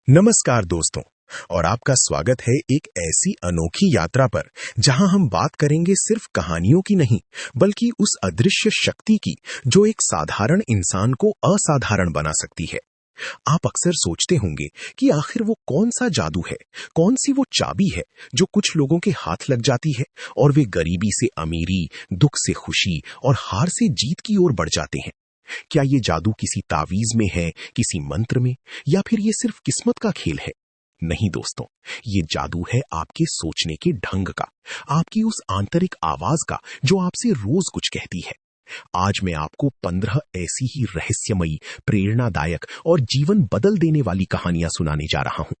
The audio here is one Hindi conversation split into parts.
नमस्कार दोस्तों। और आपका स्वागत है एक ऐसी अनोखी यात्रा पर जहां हम बात करेंगे सिर्फ कहानियों की नहीं, बल्कि उस अदृश्य शक्ति की जो एक साधारण इंसान को असाधारण बना सकती है। आप अक्सर सोचते होंगे कि आखिर वो कौन सा जादू है, कौन सी वो चाबी है जो कुछ लोगों के हाथ लग जाती है और वे गरीबी से अमीरी, दुख से खुशी और हार से जीत की ओर बढ़ जाते हैं। क्या ये जादू किसी तावीज में है, किसी मंत्र में, या फिर ये सिर्फ किस्मत का खेल है? नहीं दोस्तों, ये जादू है आपके सोचने के ढंग का, आपकी उस आंतरिक आवाज का जो आपसे रोज कुछ कहती है। आज मैं आपको 15 ऐसी ही रहस्यमयी, प्रेरणादायक और जीवन बदल देने वाली कहानियां सुनाने जा रहा हूं।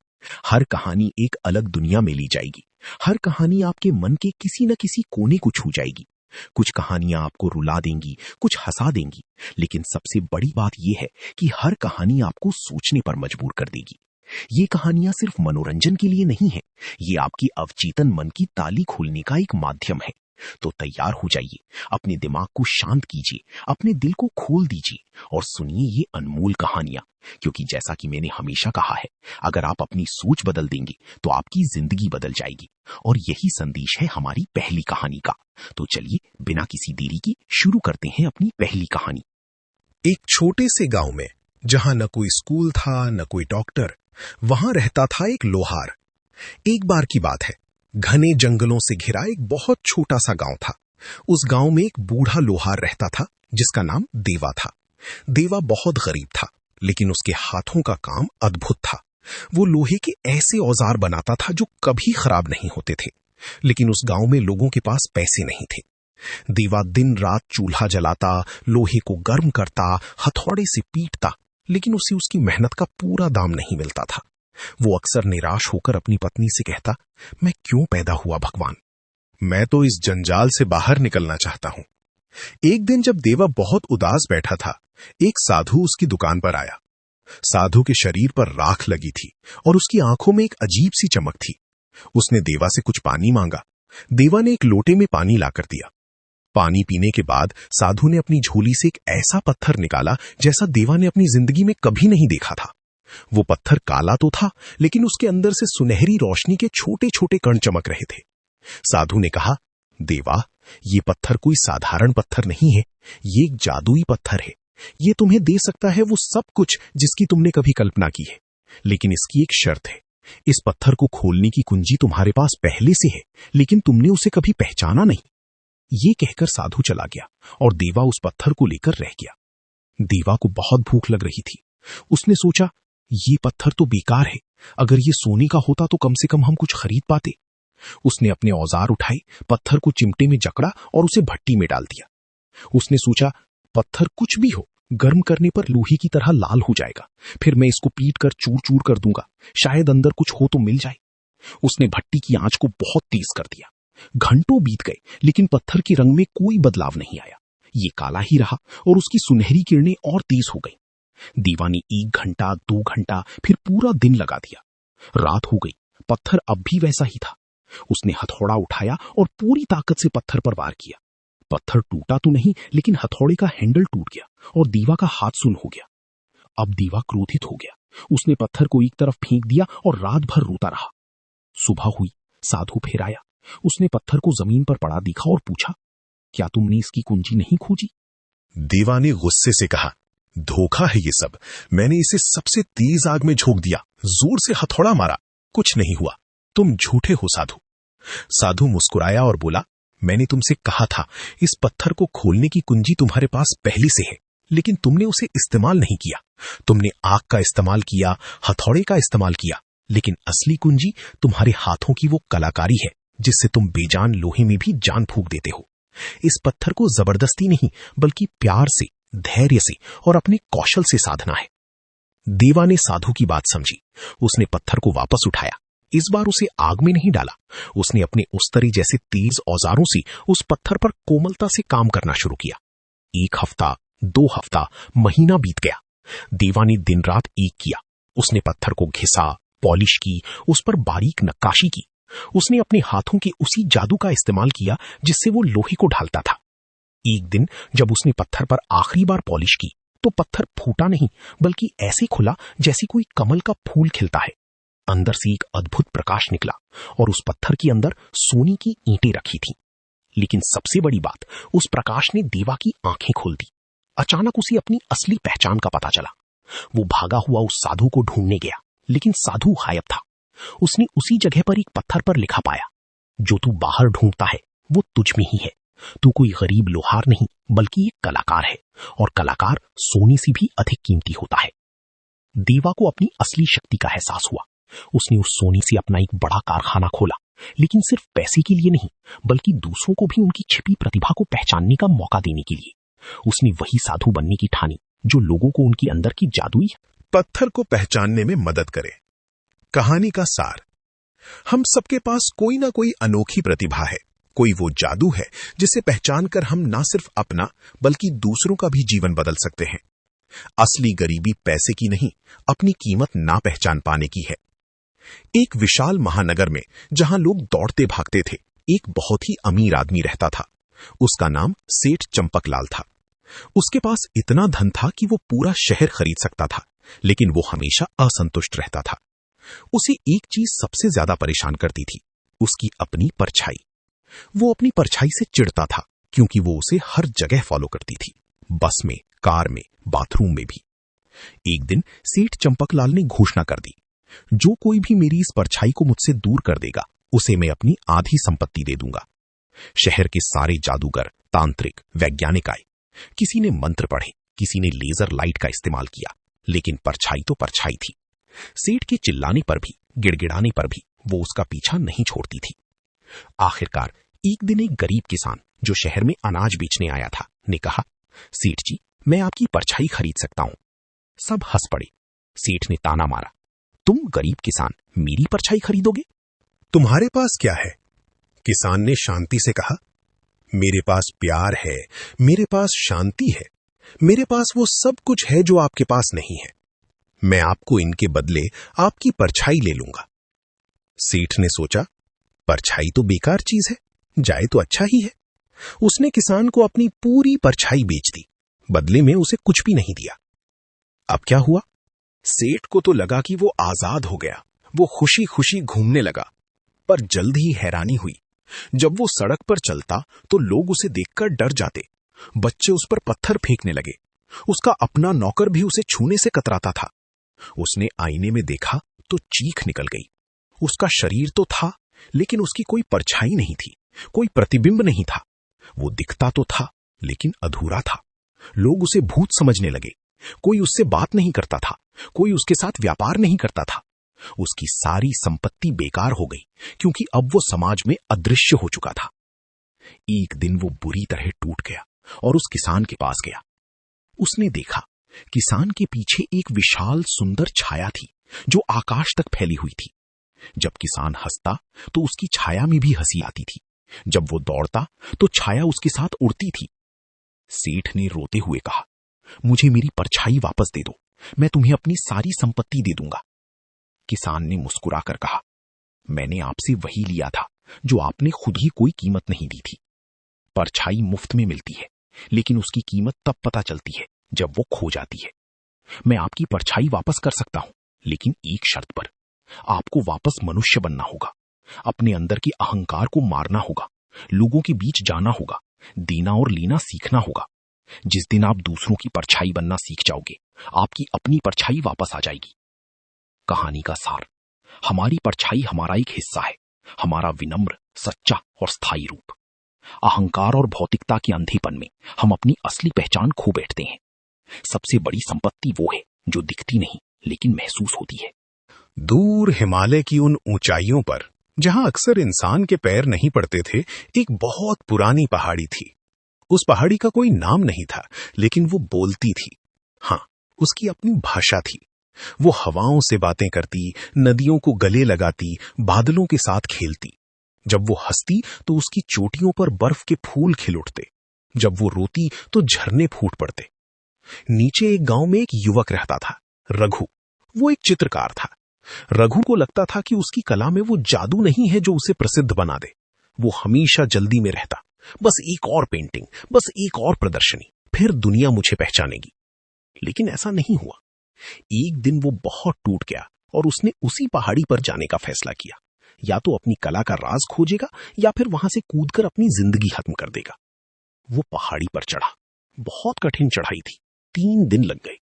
हर कहानी एक अलग दुनिया में ले जाएगी। हर कहानी आपके मन के किसी न किसी कोने को छू जाएगी। कुछ कहानियां आपको रुला देंगी, कुछ हंसा देंगी, लेकिन सबसे बड़ी बात यह है कि हर कहानी आपको सोचने पर मजबूर कर देगी। ये कहानियां सिर्फ मनोरंजन के लिए नहीं है, ये आपकी अवचेतन मन की ताली खोलने का एक माध्यम है। तो तैयार हो जाइए, अपने दिमाग को शांत कीजिए, अपने दिल को खोल दीजिए और सुनिए ये अनमोल कहानियां। क्योंकि जैसा कि मैंने हमेशा कहा है, अगर आप अपनी सोच बदल देंगे तो आपकी जिंदगी बदल जाएगी। और यही संदेश है हमारी पहली कहानी का। तो चलिए बिना किसी देरी की शुरू करते हैं अपनी पहली कहानी। एक छोटे से गांव में, जहां न कोई स्कूल था न कोई डॉक्टर, वहां रहता था एक लोहार। एक बार की बात है, घने जंगलों से घिरा एक बहुत छोटा सा गांव था। उस गांव में एक बूढ़ा लोहार रहता था जिसका नाम देवा था। देवा बहुत गरीब था, लेकिन उसके हाथों का काम अद्भुत था। वो लोहे के ऐसे औजार बनाता था जो कभी खराब नहीं होते थे। लेकिन उस गांव में लोगों के पास पैसे नहीं थे। देवा दिन रात चूल्हा जलाता, लोहे को गर्म करता, हथौड़े से पीटता, लेकिन उसे उसकी मेहनत का पूरा दाम नहीं मिलता था। वो अक्सर निराश होकर अपनी पत्नी से कहता, मैं क्यों पैदा हुआ भगवान, मैं तो इस जंजाल से बाहर निकलना चाहता हूं। एक दिन जब देवा बहुत उदास बैठा था, एक साधु उसकी दुकान पर आया। साधु के शरीर पर राख लगी थी और उसकी आंखों में एक अजीब सी चमक थी। उसने देवा से कुछ पानी मांगा। देवा ने एक लोटे में पानी लाकर दिया। पानी पीने के बाद साधु ने अपनी झोली से एक ऐसा पत्थर निकाला जैसा देवा ने अपनी जिंदगी में कभी नहीं देखा था। वो पत्थर काला तो था, लेकिन उसके अंदर से सुनहरी रोशनी के छोटे छोटे कण चमक रहे थे। साधु ने कहा, देवा, ये पत्थर कोई साधारण पत्थर नहीं है, ये एक जादुई पत्थर है। ये तुम्हें दे सकता है वो सब कुछ जिसकी तुमने कभी कल्पना की है, लेकिन इसकी एक शर्त है। इस पत्थर को खोलने की कुंजी तुम्हारे पास पहले से है, लेकिन तुमने उसे कभी पहचाना नहीं। ये कहकर साधु चला गया और देवा उस पत्थर को लेकर रह गया। देवा को बहुत भूख लग रही थी। उसने सोचा, ये पत्थर तो बेकार है, अगर ये सोने का होता तो कम से कम हम कुछ खरीद पाते। उसने अपने औजार उठाए, पत्थर को चिमटे में जकड़ा और उसे भट्टी में डाल दिया। उसने सोचा, पत्थर कुछ भी हो, गर्म करने पर लोहे की तरह लाल हो जाएगा, फिर मैं इसको पीट कर चूर चूर कर दूंगा, शायद अंदर कुछ हो तो मिल जाए। उसने भट्टी की आंच को बहुत तेज कर दिया। घंटों बीत गए, लेकिन पत्थर के रंग में कोई बदलाव नहीं आया। ये काला ही रहा और उसकी सुनहरी किरणें और तेज हो गई। देवा ने 1 घंटा, 2 घंटा, फिर पूरा दिन लगा दिया। रात हो गई, पत्थर अब भी वैसा ही था। उसने हथौड़ा उठाया और पूरी ताकत से पत्थर पर वार किया। पत्थर टूटा तो नहीं, लेकिन हथौड़े का हैंडल टूट गया और देवा का हाथ सुन्न हो गया। अब देवा क्रोधित हो गया। उसने पत्थर को एक तरफ फेंक दिया और रात भर रोता रहा। सुबह हुई, साधु फिर आया। उसने पत्थर को जमीन पर पड़ा देखा और पूछा, क्या तुमने इसकी कुंजी नहीं खोजी? देवा ने गुस्से से कहा, धोखा है ये सब। मैंने इसे सबसे तेज आग में झोंक दिया, जोर से हथौड़ा मारा, कुछ नहीं हुआ। तुम झूठे हो साधु। साधु मुस्कुराया और बोला, मैंने तुमसे कहा था, इस पत्थर को खोलने की कुंजी तुम्हारे पास पहले से है, लेकिन तुमने उसे इस्तेमाल नहीं किया। तुमने आग का इस्तेमाल किया, हथौड़े का इस्तेमाल किया, लेकिन असली कुंजी तुम्हारे हाथों की वो कलाकारी है जिससे तुम बेजान लोहे में भी जान फूंक देते हो। इस पत्थर को जबरदस्ती नहीं, बल्कि प्यार से, धैर्य से और अपने कौशल से साधना है। देवा ने साधु की बात समझी। उसने पत्थर को वापस उठाया। इस बार उसे आग में नहीं डाला। उसने अपने उस्तरे जैसे तेज औजारों से उस पत्थर पर कोमलता से काम करना शुरू किया। 1 हफ्ता, 2 हफ्ता, महीना बीत गया। देवा ने दिन रात एक किया। उसने पत्थर को घिसा, पॉलिश की, उस पर बारीक नक्काशी की। उसने अपने हाथों के उसी जादू का इस्तेमाल किया जिससे वो लोहे को ढालता था। एक दिन जब उसने पत्थर पर आखिरी बार पॉलिश की तो पत्थर फूटा नहीं, बल्कि ऐसे खुला जैसे कोई कमल का फूल खिलता है। अंदर से एक अद्भुत प्रकाश निकला और उस पत्थर के अंदर सोने की ईंटें रखी थीं। लेकिन सबसे बड़ी बात, उस प्रकाश ने देवा की आंखें खोल दी। अचानक उसे अपनी असली पहचान का पता चला। वो भागा हुआ उस साधु को ढूंढने गया, लेकिन साधु गायब था। उसने उसी जगह पर एक पत्थर पर लिखा पाया, जो तू बाहर ढूंढता है वो तुझ में ही है। तू कोई गरीब लोहार नहीं, बल्कि एक कलाकार है, और कलाकार सोने से भी अधिक कीमती होता है। देवा को अपनी असली शक्ति का एहसास हुआ। उसने उस सोने से अपना एक बड़ा कारखाना खोला, लेकिन सिर्फ पैसे के लिए नहीं, बल्कि दूसरों को भी उनकी छिपी प्रतिभा को पहचानने का मौका देने के लिए। उसने वही साधु बनने की ठानी जो लोगों को उनकी अंदर की जादुई पत्थर को पहचानने में मदद करे। कहानी का सार, हम सबके पास कोई ना कोई अनोखी प्रतिभा है, कोई वो जादू है जिसे पहचानकर हम ना सिर्फ अपना बल्कि दूसरों का भी जीवन बदल सकते हैं। असली गरीबी पैसे की नहीं, अपनी कीमत ना पहचान पाने की है। एक विशाल महानगर में जहां लोग दौड़ते भागते थे, एक बहुत ही अमीर आदमी रहता था। उसका नाम सेठ चंपकलाल था। उसके पास इतना धन था कि वो पूरा शहर खरीद सकता था, लेकिन वो हमेशा असंतुष्ट रहता था। उसे एक चीज सबसे ज्यादा परेशान करती थी, उसकी अपनी परछाई। वो अपनी परछाई से चिढ़ता था, क्योंकि वो उसे हर जगह फॉलो करती थी, बस में, कार में, बाथरूम में भी। एक दिन सेठ चंपकलाल ने घोषणा कर दी, जो कोई भी मेरी इस परछाई को मुझसे दूर कर देगा, उसे मैं अपनी आधी संपत्ति दे दूंगा। शहर के सारे जादूगर, तांत्रिक, वैज्ञानिक आए। किसी ने मंत्र पढ़े, किसी ने लेजर लाइट का इस्तेमाल किया, लेकिन परछाई तो परछाई थी। सेठ के चिल्लाने पर भी, गिड़गिड़ाने पर भी वो उसका पीछा नहीं छोड़ती थी। आखिरकार एक दिन एक गरीब किसान जो शहर में अनाज बेचने आया था ने कहा, सेठ जी, मैं आपकी परछाई खरीद सकता हूं। सब हंस पड़े। सेठ ने ताना मारा, तुम गरीब किसान मेरी परछाई खरीदोगे? तुम्हारे पास क्या है? किसान ने शांति से कहा, मेरे पास प्यार है, मेरे पास शांति है, मेरे पास वो सब कुछ है जो आपके पास नहीं है। मैं आपको इनके बदले आपकी परछाई ले लूंगा। सेठ ने सोचा, परछाई तो बेकार चीज है, जाए तो अच्छा ही है। उसने किसान को अपनी पूरी परछाई बेच दी, बदले में उसे कुछ भी नहीं दिया। अब क्या हुआ? सेठ को तो लगा कि वो आजाद हो गया। वो खुशी खुशी घूमने लगा, पर जल्द ही हैरानी हुई। जब वो सड़क पर चलता तो लोग उसे देखकर डर जाते। बच्चे उस पर पत्थर फेंकने लगे। उसका अपना नौकर भी उसे छूने से कतराता था। उसने आईने में देखा तो चीख निकल गई। उसका शरीर तो था, लेकिन उसकी कोई परछाई नहीं थी, कोई प्रतिबिंब नहीं था। वो दिखता तो था, लेकिन अधूरा था। लोग उसे भूत समझने लगे। कोई उससे बात नहीं करता था, कोई उसके साथ व्यापार नहीं करता था। उसकी सारी संपत्ति बेकार हो गई, क्योंकि अब वो समाज में अदृश्य हो चुका था। एक दिन वो बुरी तरह टूट गया और उस किसान के पास गया। उसने देखा, किसान के पीछे एक विशाल सुंदर छाया थी, जो आकाश तक फैली हुई थी। जब किसान हंसता तो उसकी छाया में भी हंसी आती थी। जब वो दौड़ता तो छाया उसके साथ उड़ती थी। सेठ ने रोते हुए कहा, मुझे मेरी परछाई वापस दे दो, मैं तुम्हें अपनी सारी संपत्ति दे दूंगा। किसान ने मुस्कुराकर कहा, मैंने आपसे वही लिया था जो आपने खुद ही कोई कीमत नहीं दी थी। परछाई मुफ्त में मिलती है, लेकिन उसकी कीमत तब पता चलती है जब वो खो जाती है। मैं आपकी परछाई वापस कर सकता हूं, लेकिन एक शर्त पर। आपको वापस मनुष्य बनना होगा, अपने अंदर के अहंकार को मारना होगा, लोगों के बीच जाना होगा, देना और लेना सीखना होगा। जिस दिन आप दूसरों की परछाई बनना सीख जाओगे, आपकी अपनी परछाई वापस आ जाएगी। कहानी का सार, हमारी परछाई हमारा एक हिस्सा है, हमारा विनम्र, सच्चा और स्थायी रूप। अहंकार और भौतिकता के अंधेपन में हम अपनी असली पहचान खो बैठते हैं। सबसे बड़ी संपत्ति वो है जो दिखती नहीं लेकिन महसूस होती है। दूर हिमालय की उन ऊंचाइयों पर, जहां अक्सर इंसान के पैर नहीं पड़ते थे, एक बहुत पुरानी पहाड़ी थी। उस पहाड़ी का कोई नाम नहीं था, लेकिन वो बोलती थी। हाँ, उसकी अपनी भाषा थी। वो हवाओं से बातें करती, नदियों को गले लगाती, बादलों के साथ खेलती। जब वो हंसती तो उसकी चोटियों पर बर्फ के फूल खिल उठते। जब वो रोती तो झरने फूट पड़ते। नीचे एक गांव में एक युवक रहता था, रघु। वो एक चित्रकार था। रघु को लगता था कि उसकी कला में वो जादू नहीं है जो उसे प्रसिद्ध बना दे। वो हमेशा जल्दी में रहता, बस एक और पेंटिंग, बस एक और प्रदर्शनी, फिर दुनिया मुझे पहचानेगी। लेकिन ऐसा नहीं हुआ। एक दिन वो बहुत टूट गया और उसने उसी पहाड़ी पर जाने का फैसला किया। या तो अपनी कला का राज खोजेगा या फिर वहां से कूदकर अपनी जिंदगी खत्म कर देगा। वो पहाड़ी पर चढ़ा। बहुत कठिन चढ़ाई थी। 3 दिन लग गए।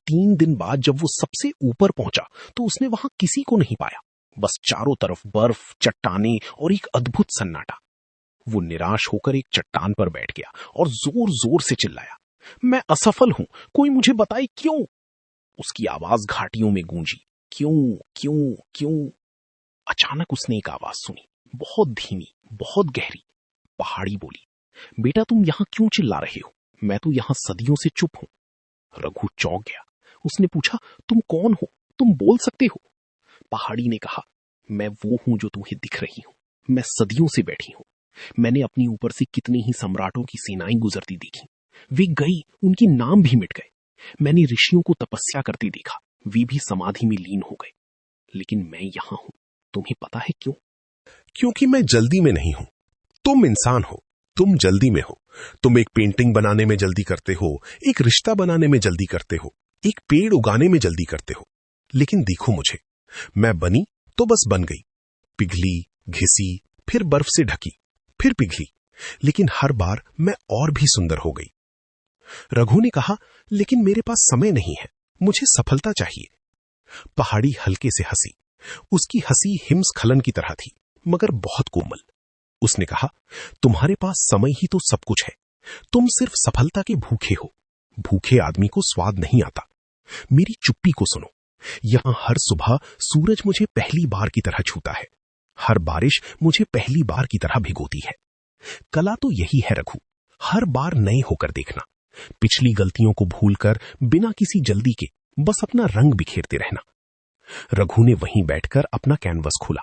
3 दिन बाद जब वो सबसे ऊपर पहुंचा तो उसने वहां किसी को नहीं पाया। बस चारों तरफ बर्फ, चट्टानें और एक अद्भुत सन्नाटा। वो निराश होकर एक चट्टान पर बैठ गया और जोर जोर से चिल्लाया, मैं असफल हूं, कोई मुझे बताए क्यों। उसकी आवाज घाटियों में गूंजी, क्यों क्यों क्यों। अचानक उसने एक आवाज सुनी, बहुत धीमी, बहुत गहरी। पहाड़ी बोली, बेटा तुम यहां क्यों चिल्ला रहे हो, मैं तो यहां सदियों से चुप हूं। रघु चौंक गया। उसने पूछा, तुम कौन हो, तुम बोल सकते हो? पहाड़ी ने कहा, मैं वो हूं जो तुम्हें दिख रही हूं। मैं सदियों से बैठी हूं। मैंने अपने ऊपर से कितने ही सम्राटों की सेनाएं गुजरती देखी। वे गई, उनके नाम भी मिट गए। मैंने ऋषियों को तपस्या करते देखा, वे भी समाधि में लीन हो गए। लेकिन मैं यहां हूं। तुम्हें पता है क्यों? क्योंकि मैं जल्दी में नहीं हूं। तुम इंसान हो, तुम जल्दी में हो। तुम एक पेंटिंग बनाने में जल्दी करते हो, एक रिश्ता बनाने में जल्दी करते हो, एक पेड़ उगाने में जल्दी करते हो। लेकिन देखो मुझे, मैं बनी तो बस बन गई, पिघली, घिसी, फिर बर्फ से ढकी, फिर पिघली, लेकिन हर बार मैं और भी सुंदर हो गई। रघु ने कहा, लेकिन मेरे पास समय नहीं है, मुझे सफलता चाहिए। पहाड़ी हल्के से हंसी। उसकी हंसी हिमस्खलन की तरह थी, मगर बहुत कोमल। उसने कहा, तुम्हारे पास समय ही तो सब कुछ है। तुम सिर्फ सफलता के भूखे हो। भूखे आदमी को स्वाद नहीं आता। मेरी चुप्पी को सुनो। यहां हर सुबह सूरज मुझे पहली बार की तरह छूता है। हर बारिश मुझे पहली बार की तरह भिगोती है। कला तो यही है रघु, हर बार नए होकर देखना, पिछली गलतियों को भूलकर बिना किसी जल्दी के बस अपना रंग बिखेरते रहना। रघु ने वहीं बैठकर अपना कैनवस खोला।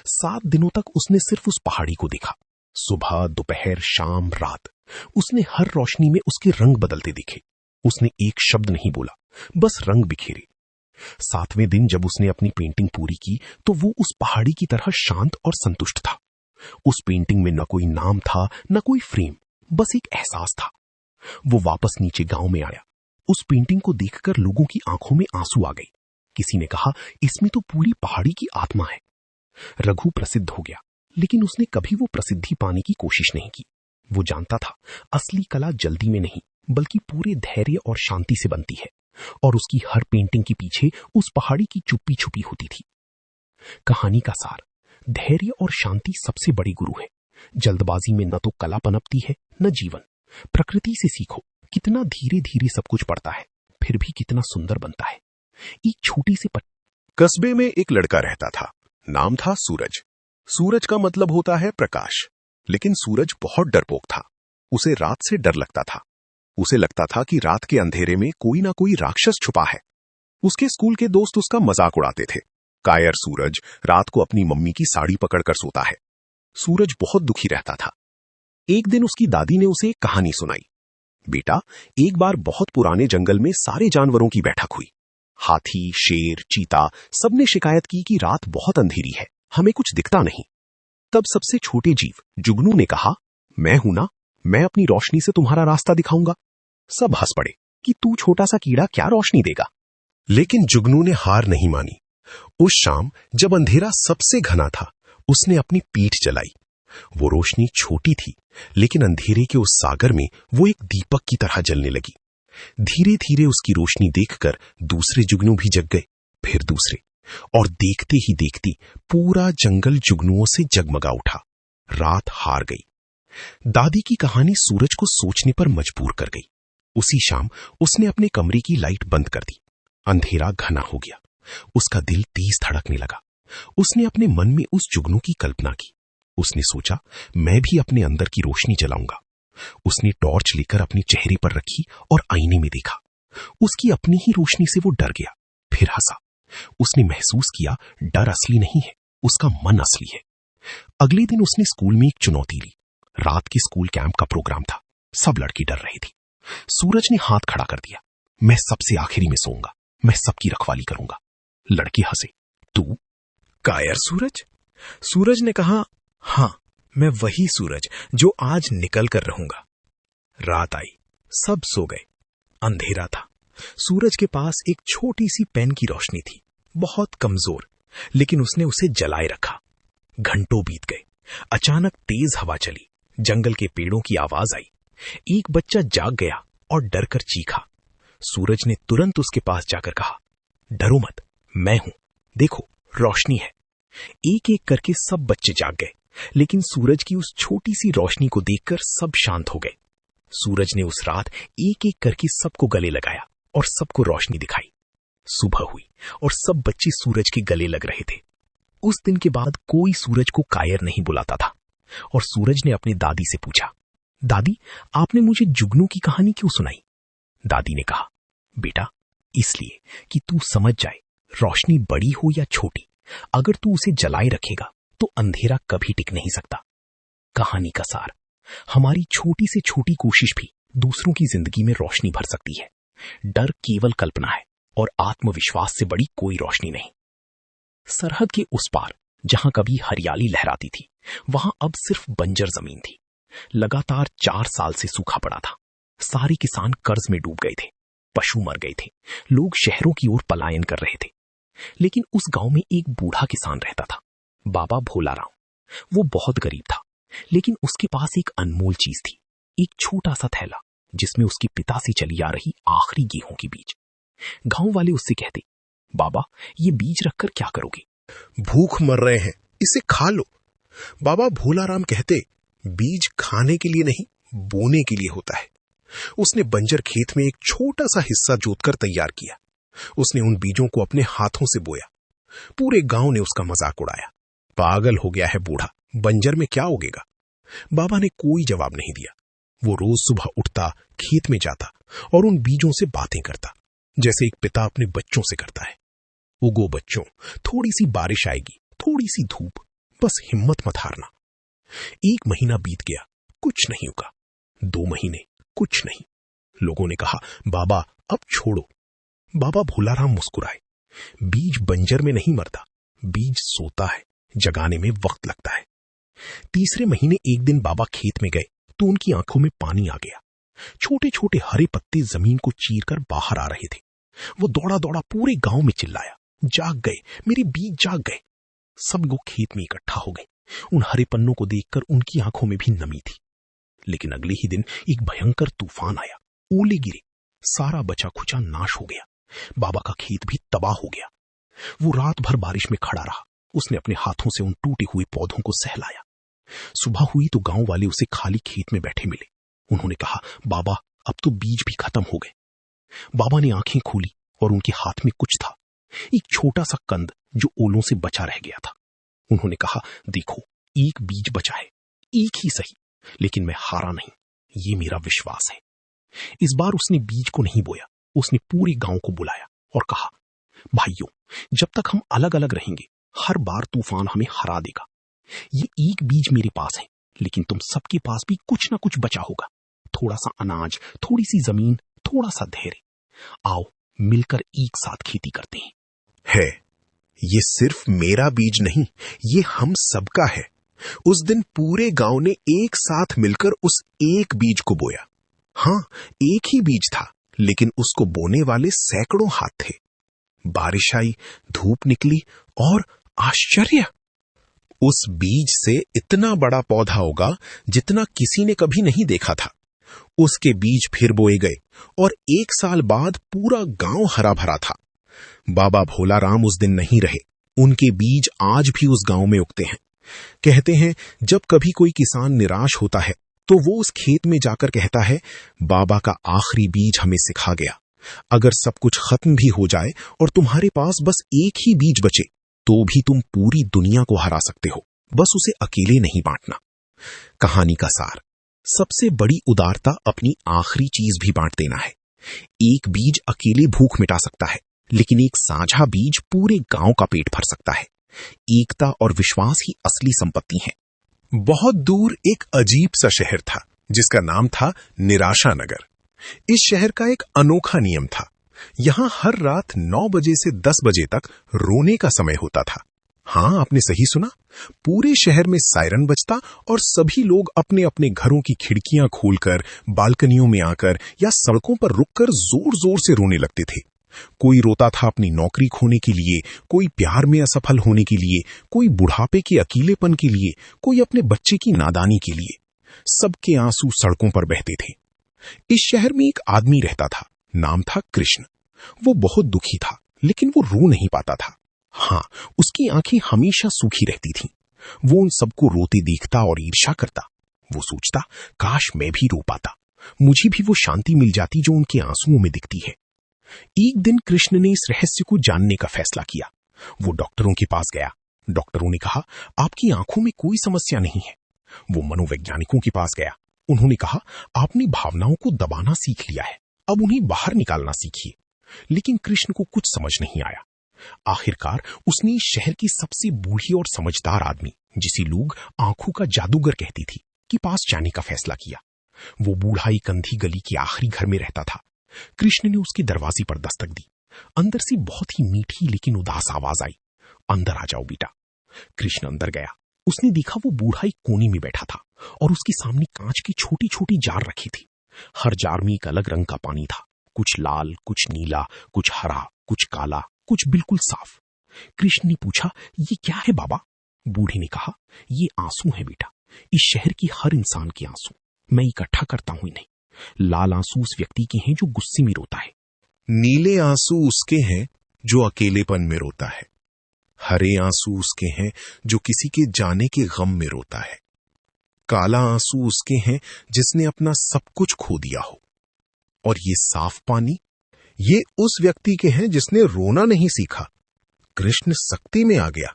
7 दिनों तक उसने सिर्फ उस पहाड़ी को देखा। सुबह, दोपहर, शाम, रात। उसने हर रोशनी में उसके रंग बदलते देखे। उसने एक शब्द नहीं बोला, बस रंग बिखेरे। 7वें दिन जब उसने अपनी पेंटिंग पूरी की तो वो उस पहाड़ी की तरह शांत और संतुष्ट था। उस पेंटिंग में न कोई नाम था, न कोई फ्रेम, बस एक एहसास था। वो वापस नीचे गांव में आया। उस पेंटिंग को देखकर लोगों की आंखों में आंसू आ गए। किसी ने कहा, इसमें तो पूरी पहाड़ी की आत्मा है। रघु प्रसिद्ध हो गया, लेकिन उसने कभी वो प्रसिद्धि पाने की कोशिश नहीं की। वो जानता था, असली कला जल्दी में नहीं, बल्कि पूरे धैर्य और शांति से बनती है। और उसकी हर पेंटिंग के पीछे उस पहाड़ी की चुप्पी छुपी होती थी। कहानी का सार, धैर्य और शांति सबसे बड़ी गुरु है। जल्दबाजी में न तो कला पनपती है, न जीवन। प्रकृति से सीखो, कितना धीरे धीरे सब कुछ पड़ता है, फिर भी कितना सुंदर बनता है। एक छोटी सी कस्बे में एक लड़का रहता था। नाम था सूरज। सूरज का मतलब होता है प्रकाश। लेकिन सूरज बहुत डरपोक था। उसे रात से डर लगता था। उसे लगता था कि रात के अंधेरे में कोई ना कोई राक्षस छुपा है। उसके स्कूल के दोस्त उसका मजाक उड़ाते थे, कायर सूरज रात को अपनी मम्मी की साड़ी पकड़कर सोता है। सूरज बहुत दुखी रहता था। एक दिन उसकी दादी ने उसे एक कहानी सुनाई। बेटा, एक बार बहुत पुराने जंगल में सारे जानवरों की बैठक हुई। हाथी, शेर, चीता सबने शिकायत की कि रात बहुत अंधेरी है, हमें कुछ दिखता नहीं। तब सबसे छोटे जीव जुगनू ने कहा, मैं हूं ना, मैं अपनी रोशनी से तुम्हारा रास्ता दिखाऊंगा। सब हंस पड़े कि तू छोटा सा कीड़ा क्या रोशनी देगा। लेकिन जुगनू ने हार नहीं मानी। उस शाम जब अंधेरा सबसे घना था, उसने अपनी पीठ जलाई। वो रोशनी छोटी थी, लेकिन अंधेरे के उस सागर में वो एक दीपक की तरह जलने लगी। धीरे धीरे उसकी रोशनी देखकर दूसरे जुगनू भी जग गए, फिर दूसरे, और देखते ही देखते पूरा जंगल जुगनुओं से जगमगा उठा। रात हार गई। दादी की कहानी सूरज को सोचने पर मजबूर कर गई। उसी शाम उसने अपने कमरे की लाइट बंद कर दी। अंधेरा घना हो गया। उसका दिल तेज धड़कने लगा। उसने अपने मन में उस जुगनू की कल्पना की। उसने सोचा, मैं भी अपने अंदर की रोशनी जलाऊंगा। उसने टॉर्च लेकर अपने चेहरे पर रखी और आईने में देखा। उसकी अपनी ही रोशनी से वो डर गया, फिर हंसा। उसने महसूस किया, डर असली नहीं है, उसका मन असली है। अगले दिन उसने स्कूल में एक चुनौती ली। रात के स्कूल कैंप का प्रोग्राम था। सब लड़की डर रही थी। सूरज ने हाथ खड़ा कर दिया, मैं सबसे आखिरी में सोऊंगा, मैं सबकी रखवाली करूंगा। लड़के हंसे, तू? कायर सूरज? सूरज ने कहा, हां, मैं वही सूरज जो आज निकल कर रहूंगा। रात आई, सब सो गए। अंधेरा था, सूरज के पास एक छोटी सी पेन की रोशनी थी, बहुत कमजोर, लेकिन उसने उसे जलाए रखा। घंटों बीत गए। अचानक तेज हवा चली, जंगल के पेड़ों की आवाज आई। एक बच्चा जाग गया और डर कर चीखा। सूरज ने तुरंत उसके पास जाकर कहा, डरो मत, मैं हूं, देखो रोशनी है। एक एक करके सब बच्चे जाग गए, लेकिन सूरज की उस छोटी सी रोशनी को देखकर सब शांत हो गए। सूरज ने उस रात एक एक करके सबको गले लगाया और सबको रोशनी दिखाई। सुबह हुई और सब बच्चे सूरज के गले लग रहे थे। उस दिन के बाद कोई सूरज को कायर नहीं बुलाता था। और सूरज ने अपनी दादी से पूछा, दादी, आपने मुझे जुगनू की कहानी क्यों सुनाई? दादी ने कहा, बेटा, इसलिए कि तू समझ जाए, रोशनी बड़ी हो या छोटी, अगर तू उसे जलाए रखेगा तो अंधेरा कभी टिक नहीं सकता। कहानी का सार, हमारी छोटी से छोटी कोशिश भी दूसरों की जिंदगी में रोशनी भर सकती है। डर केवल कल्पना है और आत्मविश्वास से बड़ी कोई रोशनी नहीं। सरहद के उस पार, जहां कभी हरियाली लहराती थी, वहां अब सिर्फ बंजर जमीन थी। लगातार 4 साल से सूखा पड़ा था। सारे किसान कर्ज में डूब गए थे, पशु मर गए थे, लोग शहरों की ओर पलायन कर रहे थे। लेकिन उस गांव में एक बूढ़ा किसान रहता था, बाबा भोलाराम। वो बहुत गरीब था, लेकिन उसके पास एक अनमोल चीज थी, एक छोटा सा थैला जिसमें उसके पिता से चली आ रही आखिरी गेहूं की बीज। गांव वाले उससे कहते, बाबा, ये बीज रखकर क्या करोगे? भूख मर रहे हैं, इसे खा लो। बाबा भोलाराम कहते, बीज खाने के लिए नहीं, बोने के लिए होता है। उसने बंजर खेत में एक छोटा सा हिस्सा जोतकर तैयार किया। उसने उन बीजों को अपने हाथों से बोया। पूरे गांव ने उसका मजाक उड़ाया। पागल हो गया है बूढ़ा, बंजर में क्या उगेगा? बाबा ने कोई जवाब नहीं दिया। वो रोज सुबह उठता, खेत में जाता और उन बीजों से बातें करता, जैसे एक पिता अपने बच्चों से करता है। उगो बच्चों, थोड़ी सी बारिश आएगी, थोड़ी सी धूप, बस हिम्मत मत हारना। 1 महीना बीत गया, कुछ नहीं उगा। 2 महीने, कुछ नहीं। लोगों ने कहा, बाबा अब छोड़ो। बाबा भोलाराम मुस्कुराए। बीज बंजर में नहीं मरता, बीज सोता है, जगाने में वक्त लगता है। 3रे महीने एक दिन बाबा खेत में गए तो उनकी आंखों में पानी आ गया। छोटे छोटे हरे पत्ते जमीन को चीरकर बाहर आ रहे थे। वो दौड़ा दौड़ा पूरे गांव में चिल्लाया, जाग गए, मेरे बीज जाग गए। सब लोग खेत में इकट्ठा हो गए। उन हरे पन्नों को देखकर उनकी आंखों में भी नमी थी। लेकिन अगले ही दिन एक भयंकर तूफान आया, ओले गिरे, सारा बचा खुचा नाश हो गया। बाबा का खेत भी तबाह हो गया। वो रात भर बारिश में खड़ा रहा। उसने अपने हाथों से उन टूटे हुए पौधों को सहलाया। सुबह हुई तो गांव वाले उसे खाली खेत में बैठे मिले। उन्होंने कहा, बाबा अब तो बीज भी खत्म हो गए। बाबा ने आंखें खोली और उनके हाथ में कुछ था, एक छोटा सा कंद जो ओलों से बचा रह गया था। उन्होंने कहा, देखो, एक बीज बचा है, एक ही सही, लेकिन मैं हारा नहीं, ये मेरा विश्वास है। इस बार उसने बीज को नहीं बोया। उसने पूरे गांव को बुलाया और कहा, भाइयों, जब तक हम अलग अलग रहेंगे, हर बार तूफान हमें हरा देगा। ये एक बीज मेरे पास है, लेकिन तुम सबके पास भी कुछ ना कुछ बचा होगा। थोड़ा सा अनाज, थोड़ी सी जमीन, थोड़ा सा धैर्य। आओ मिलकर एक साथ खेती करते हैं। है, ये सिर्फ मेरा बीज नहीं, ये हम सबका है। उस दिन पूरे गांव ने एक साथ मिलकर उस एक बीज को बोया। हाँ, एक ही बीज था, लेकिन उसको बोने वाले सैकड़ों हाथ थे। बारिश आई, धूप निकली और आश्चर्य, उस बीज से इतना बड़ा पौधा उगा जितना किसी ने कभी नहीं देखा था। उसके बीज फिर बोए गए और 1 साल बाद पूरा गांव हरा भरा था। बाबा भोलाराम उस दिन नहीं रहे। उनके बीज आज भी उस गांव में उगते हैं। कहते हैं, जब कभी कोई किसान निराश होता है तो वो उस खेत में जाकर कहता है, बाबा का आखिरी बीज हमें सिखा गया, अगर सब कुछ खत्म भी हो जाए और तुम्हारे पास बस एक ही बीज बचे, तो भी तुम पूरी दुनिया को हरा सकते हो, बस उसे अकेले नहीं बांटना। कहानी का सार, सबसे बड़ी उदारता अपनी आखिरी चीज भी बांट देना है। एक बीज अकेले भूख मिटा सकता है, लेकिन एक साझा बीज पूरे गांव का पेट भर सकता है। एकता और विश्वास ही असली संपत्ति है। बहुत दूर एक अजीब सा शहर था जिसका नाम था निराशा नगर। इस शहर का एक अनोखा नियम था। यहां हर रात 9 बजे से 10 बजे तक रोने का समय होता था। हाँ, आपने सही सुना। पूरे शहर में सायरन बजता और सभी लोग अपने अपने घरों की खिड़कियां खोलकर, बालकनियों में आकर या सड़कों पर रुककर जोर जोर से रोने लगते थे। कोई रोता था अपनी नौकरी खोने के लिए, कोई प्यार में असफल होने के लिए, कोई बुढ़ापे के अकेलेपन के लिए, कोई अपने बच्चे की नादानी के लिए। सबके आंसू सड़कों पर बहते थे। इस शहर में एक आदमी रहता था, नाम था कृष्ण। वो बहुत दुखी था, लेकिन वो रो नहीं पाता था। हाँ, उसकी आंखें हमेशा सूखी रहती थीं। वो उन सबको रोते देखता और ईर्ष्या करता। वो सोचता, काश मैं भी रो पाता, मुझे भी वो शांति मिल जाती जो उनके आंसुओं में दिखती है। एक दिन कृष्ण ने इस रहस्य को जानने का फैसला किया। वो डॉक्टरों के पास गया। डॉक्टरों ने कहा, आपकी आंखों में कोई समस्या नहीं है। वो मनोवैज्ञानिकों के पास गया। उन्होंने कहा, आपने भावनाओं को दबाना सीख लिया है, अब उन्हें बाहर निकालना सीखिए। लेकिन कृष्ण को कुछ समझ नहीं आया। आखिरकार उसने इस शहर की सबसे बूढ़ी और समझदार आदमी, जिसे लोग आंखों का जादूगर कहती थी, के पास जाने का फैसला किया। वो बूढ़ा एक अंधी गली के आखिरी घर में रहता था। कृष्ण ने उसके दरवाजे पर दस्तक दी। अंदर से बहुत ही मीठी लेकिन उदास आवाज आई, अंदर आ जाओ बेटा। कृष्ण अंदर गया। उसने देखा वो बूढ़ा एक कोने में बैठा था और उसके सामने कांच की छोटी छोटी जार रखी थी। हर जार में एक अलग रंग का पानी था, कुछ लाल, कुछ नीला, कुछ हरा, कुछ काला, कुछ बिल्कुल साफ। कृष्ण ने पूछा, ये क्या है बाबा? बूढ़े ने कहा, ये आंसू है बेटा, इस शहर की हर इंसान के आंसू। मैं इकट्ठा करता हूं इन्हें। लाल आंसू उस व्यक्ति के हैं जो गुस्से में रोता है। नीले आंसू उसके हैं जो अकेलेपन में रोता है। हरे आंसू उसके हैं जो किसी के जाने के गम में रोता है। काला आंसू उसके हैं जिसने अपना सब कुछ खो दिया हो। और ये साफ पानी, ये उस व्यक्ति के हैं जिसने रोना नहीं सीखा। कृष्ण सख्ती में आ गया,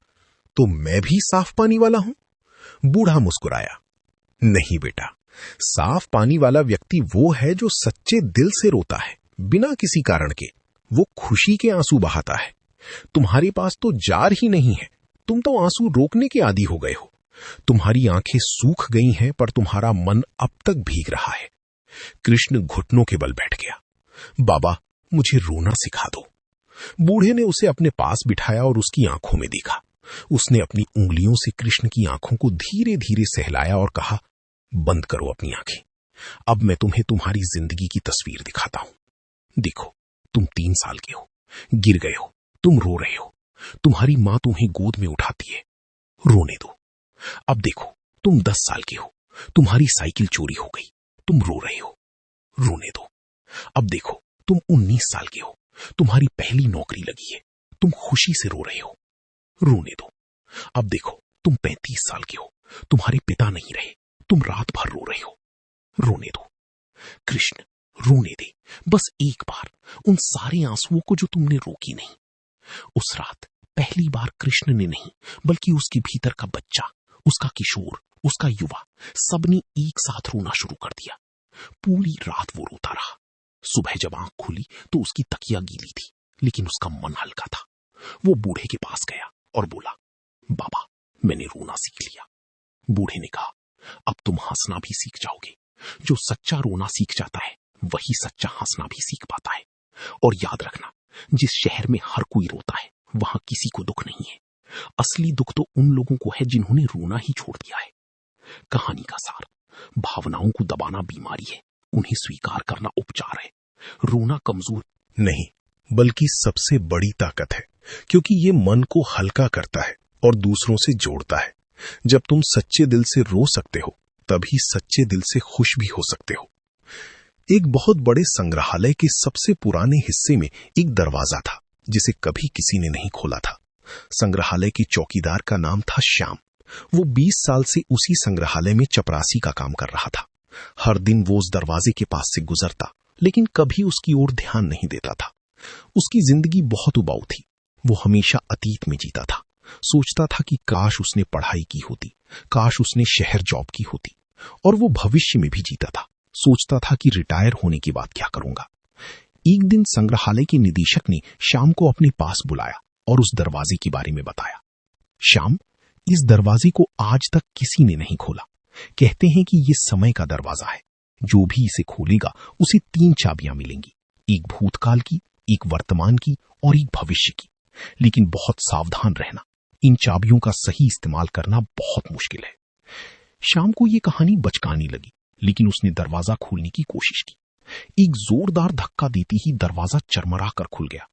तो मैं भी साफ पानी वाला हूं? बूढ़ा मुस्कुराया, नहीं बेटा, साफ पानी वाला व्यक्ति वो है जो सच्चे दिल से रोता है, बिना किसी कारण के। वो खुशी के आंसू बहाता है। तुम्हारे पास तो जार ही नहीं है, तुम तो आंसू रोकने के आदी हो गए हो। तुम्हारी आंखें सूख गई हैं, पर तुम्हारा मन अब तक भीग रहा है। कृष्ण घुटनों के बल बैठ गया। बाबा, मुझे रोना सिखा दो। बूढ़े ने उसे अपने पास बिठाया और उसकी आंखों में देखा। उसने अपनी उंगलियों से कृष्ण की आंखों को धीरे धीरे सहलाया और कहा, बंद करो अपनी आंखें। अब मैं तुम्हें तुम्हारी जिंदगी की तस्वीर दिखाता हूं। देखो, तुम 3 साल के हो, गिर गए हो, तुम रो रहे हो। तुम्हारी मां तुम्हें गोद में उठाती है, रोने दो। अब देखो, तुम 10 साल के हो, तुम्हारी साइकिल चोरी हो गई, तुम रो रहे हो, रोने दो। अब देखो, तुम 19 साल के हो, तुम्हारी पहली नौकरी लगी है, तुम खुशी से रो रहे हो, रोने दो। अब देखो, तुम 35 साल के हो, तुम्हारे पिता नहीं रहे, तुम रात भर रो रहे हो, रोने दो। कृष्ण, रोने दे, बस एक बार उन सारे आंसुओं को जो तुमने रोकी नहीं। उस रात पहली बार कृष्ण ने नहीं, बल्कि उसके भीतर का बच्चा, उसका किशोर, उसका युवा, सबने एक साथ रोना शुरू कर दिया। पूरी रात वो रोता रहा। सुबह जब आंख खुली तो उसकी तकिया गीली थी, लेकिन उसका मन हल्का था। वो बूढ़े के पास गया और बोला, बाबा, मैंने रोना सीख लिया। बूढ़े ने कहा, अब तुम हंसना भी सीख जाओगे। जो सच्चा रोना सीख जाता है, वही सच्चा हंसना भी सीख पाता है। और याद रखना, जिस शहर में हर कोई रोता है, वहां किसी को दुख नहीं है। असली दुख तो उन लोगों को है जिन्होंने रोना ही छोड़ दिया है। कहानी का सार, भावनाओं को दबाना बीमारी है, उन्हें स्वीकार करना उपचार है। रोना कमजोर नहीं, बल्कि सबसे बड़ी ताकत है, क्योंकि ये मन को हल्का करता है और दूसरों से जोड़ता है। जब तुम सच्चे दिल से रो सकते हो, तभी सच्चे दिल से खुश भी हो सकते हो। एक बहुत बड़े संग्रहालय के सबसे पुराने हिस्से में एक दरवाजा था, जिसे कभी किसी ने नहीं खोला था। संग्रहालय के चौकीदार का नाम था श्याम। वो 20 साल से उसी संग्रहालय में चपरासी का काम कर रहा था। हर दिन वो उस दरवाजे के पास से गुजरता, लेकिन कभी उसकी ओर ध्यान नहीं देता था। उसकी जिंदगी बहुत उबाऊ थी। वो हमेशा अतीत में जीता था। सोचता था कि काश उसने पढ़ाई की होती, काश उसने शहर जॉब की होती। और वो भविष्य में भी जीता था। सोचता था कि रिटायर होने के बाद क्या करूंगा। एक दिन संग्रहालय के निदेशक ने श्याम को अपने पास बुलाया और उस दरवाजे के बारे में बताया। श्याम, इस दरवाजे को आज तक किसी ने नहीं खोला। कहते हैं कि ये समय का दरवाजा है। जो भी इसे खोलेगा उसे 3 चाबियां मिलेंगी, एक भूतकाल की, एक वर्तमान की और एक भविष्य की। लेकिन बहुत सावधान रहना, इन चाबियों का सही इस्तेमाल करना बहुत मुश्किल है। श्याम को यह कहानी बचकानी लगी, लेकिन उसने दरवाजा खोलने की कोशिश की। एक जोरदार धक्का देते ही दरवाजा चरमरा कर खुल गया।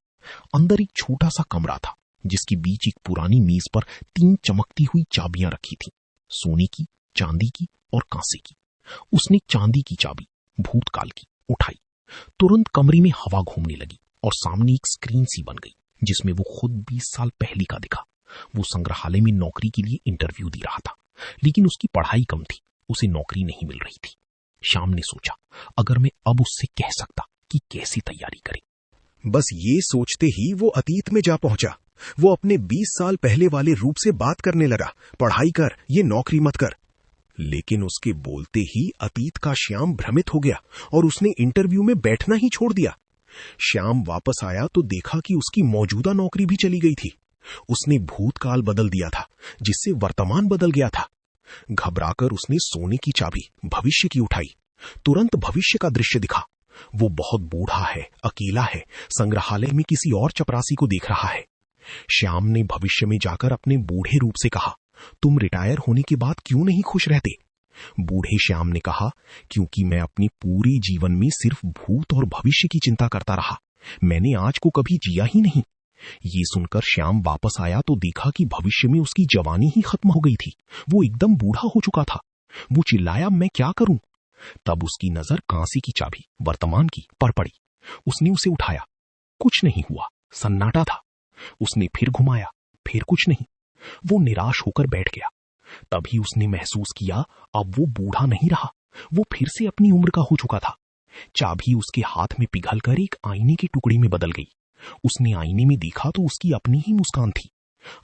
अंदर एक छोटा सा कमरा था, जिसके बीच एक पुरानी मेज पर 3 चमकती हुई चाबियां रखी थीं, सोने की, चांदी की और कांसे की। उसने चांदी की चाबी, भूतकाल की, उठाई। तुरंत कमरे में हवा घूमने लगी और सामने एक स्क्रीन सी बन गई, जिसमें वो खुद 20 साल पहले का दिखा। वो संग्रहालय में नौकरी के लिए इंटरव्यू दे रहा था, लेकिन उसकी पढ़ाई कम थी, उसे नौकरी नहीं मिल रही थी। श्याम ने सोचा, अगर मैं अब उससे कह सकता कि कैसी तैयारी करे। बस ये सोचते ही वो अतीत में जा पहुंचा। वो अपने 20 साल पहले वाले रूप से बात करने लगा, पढ़ाई कर, ये नौकरी मत कर। लेकिन उसके बोलते ही अतीत का श्याम भ्रमित हो गया और उसने इंटरव्यू में बैठना ही छोड़ दिया। श्याम वापस आया तो देखा कि उसकी मौजूदा नौकरी भी चली गई थी। उसने भूतकाल बदल दिया था, जिससे वर्तमान बदल गया था। घबराकर उसने सोने की चाबी, भविष्य की, उठाई। तुरंत भविष्य का दृश्य दिखा। वो बहुत बूढ़ा है, अकेला है, संग्रहालय में किसी और चपरासी को देख रहा है। श्याम ने भविष्य में जाकर अपने बूढ़े रूप से कहा, तुम रिटायर होने के बाद क्यों नहीं खुश रहते? बूढ़े श्याम ने कहा, क्योंकि मैं अपने पूरे जीवन में सिर्फ भूत और भविष्य की चिंता करता रहा, मैंने आज को कभी जिया ही नहीं। ये सुनकर श्याम वापस आया तो देखा कि भविष्य में उसकी जवानी ही खत्म हो गई थी। वो एकदम बूढ़ा हो चुका था। वो चिल्लाया, मैं क्या करूं? तब उसकी नजर कांसे की चाबी, वर्तमान की, पर पड़ी। उसने उसे उठाया। कुछ नहीं हुआ, सन्नाटा था। उसने फिर घुमाया, फिर कुछ नहीं। वो निराश होकर बैठ गया। तभी उसने महसूस किया, अब वो बूढ़ा नहीं रहा, वो फिर से अपनी उम्र का हो चुका था। चाबी उसके हाथ में पिघलकर एक आईने के टुकड़े में बदल गई। उसने आईने में देखा तो उसकी अपनी ही मुस्कान थी।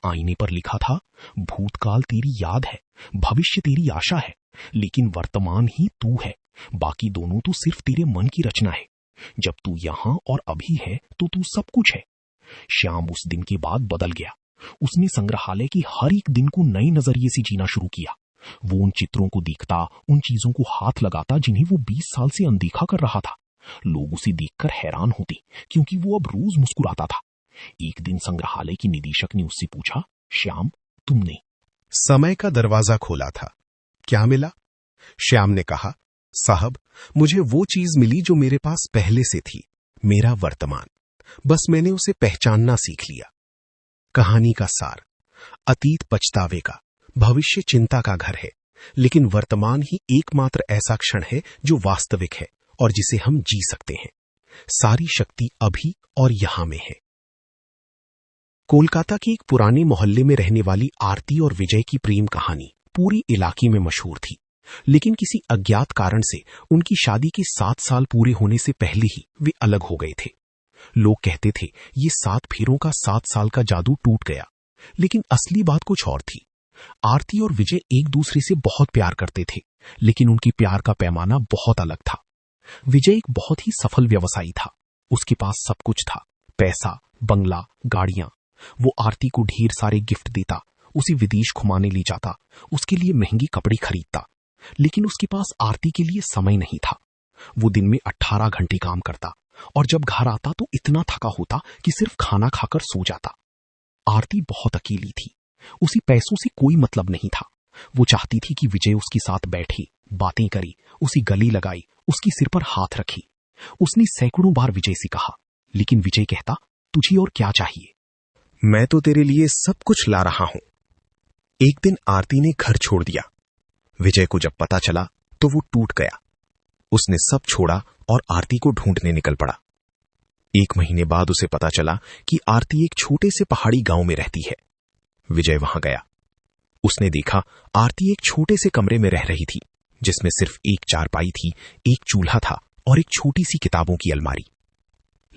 आईने पर लिखा था, भूतकाल तेरी याद है, भविष्य तेरी आशा है, लेकिन वर्तमान ही तू है। बाकी दोनों तो सिर्फ तेरे मन की रचना है। जब तू यहां और अभी है तो तू सब कुछ है। श्याम उस दिन के बाद बदल गया। उसने संग्रहालय की हर एक दिन को नए नजरिए से जीना शुरू किया। वो उन चित्रों को देखता, उन चीजों को हाथ लगाता जिन्हें वो 20 साल से अनदेखा कर रहा था। लोग उसे देखकर हैरान होते, क्योंकि वो अब रोज मुस्कुराता था। एक दिन संग्रहालय की निदेशक ने उससे पूछा, श्याम, तुमने समय का दरवाजा खोला था, क्या मिला? श्याम ने कहा, साहब, मुझे वो चीज मिली जो मेरे पास पहले से थी, मेरा वर्तमान। बस मैंने उसे पहचानना सीख लिया। कहानी का सार, अतीत पछतावे का, भविष्य चिंता का घर है, लेकिन वर्तमान ही एकमात्र ऐसा क्षण है जो वास्तविक है और जिसे हम जी सकते हैं। सारी शक्ति अभी और यहां में है। कोलकाता के एक पुराने मोहल्ले में रहने वाली आरती और विजय की प्रेम कहानी पूरी इलाके में मशहूर थी, लेकिन किसी अज्ञात कारण से उनकी शादी के 7 साल पूरे होने से पहले ही वे अलग हो गए थे। लोग कहते थे ये 7 फेरों का 7 साल का जादू टूट गया, लेकिन असली बात कुछ और थी। आरती और विजय एक दूसरे से बहुत प्यार करते थे, लेकिन उनके प्यार का पैमाना बहुत अलग था। विजय एक बहुत ही सफल व्यवसायी था। उसके पास सब कुछ था, पैसा, बंगला, गाड़ियां। वो आरती को ढेर सारे गिफ्ट देता, उसे विदेश घुमाने ले जाता, उसके लिए महंगे कपड़े खरीदता, लेकिन उसके पास आरती के लिए समय नहीं था। वो दिन में 18 घंटे काम करता और जब घर आता तो इतना थका होता कि सिर्फ खाना खाकर सो जाता। आरती बहुत अकेली थी, उसे पैसों से कोई मतलब नहीं था। वो चाहती थी कि विजय उसके साथ बैठे, बातें करे, उसे गले लगाए, उसके सिर पर हाथ रखे। उसने सैकड़ों बार विजय से कहा, लेकिन विजय कहता, तुझे और क्या चाहिए? मैं तो तेरे लिए सब कुछ ला रहा हूं। एक दिन आरती ने घर छोड़ दिया। विजय को जब पता चला तो वो टूट गया। उसने सब छोड़ा और आरती को ढूंढने निकल पड़ा। 1 महीने बाद उसे पता चला कि आरती एक छोटे से पहाड़ी गांव में रहती है। विजय वहां गया। उसने देखा आरती एक छोटे से कमरे में रह रही थी, जिसमें सिर्फ एक चारपाई थी, एक चूल्हा था और एक छोटी सी किताबों की अलमारी।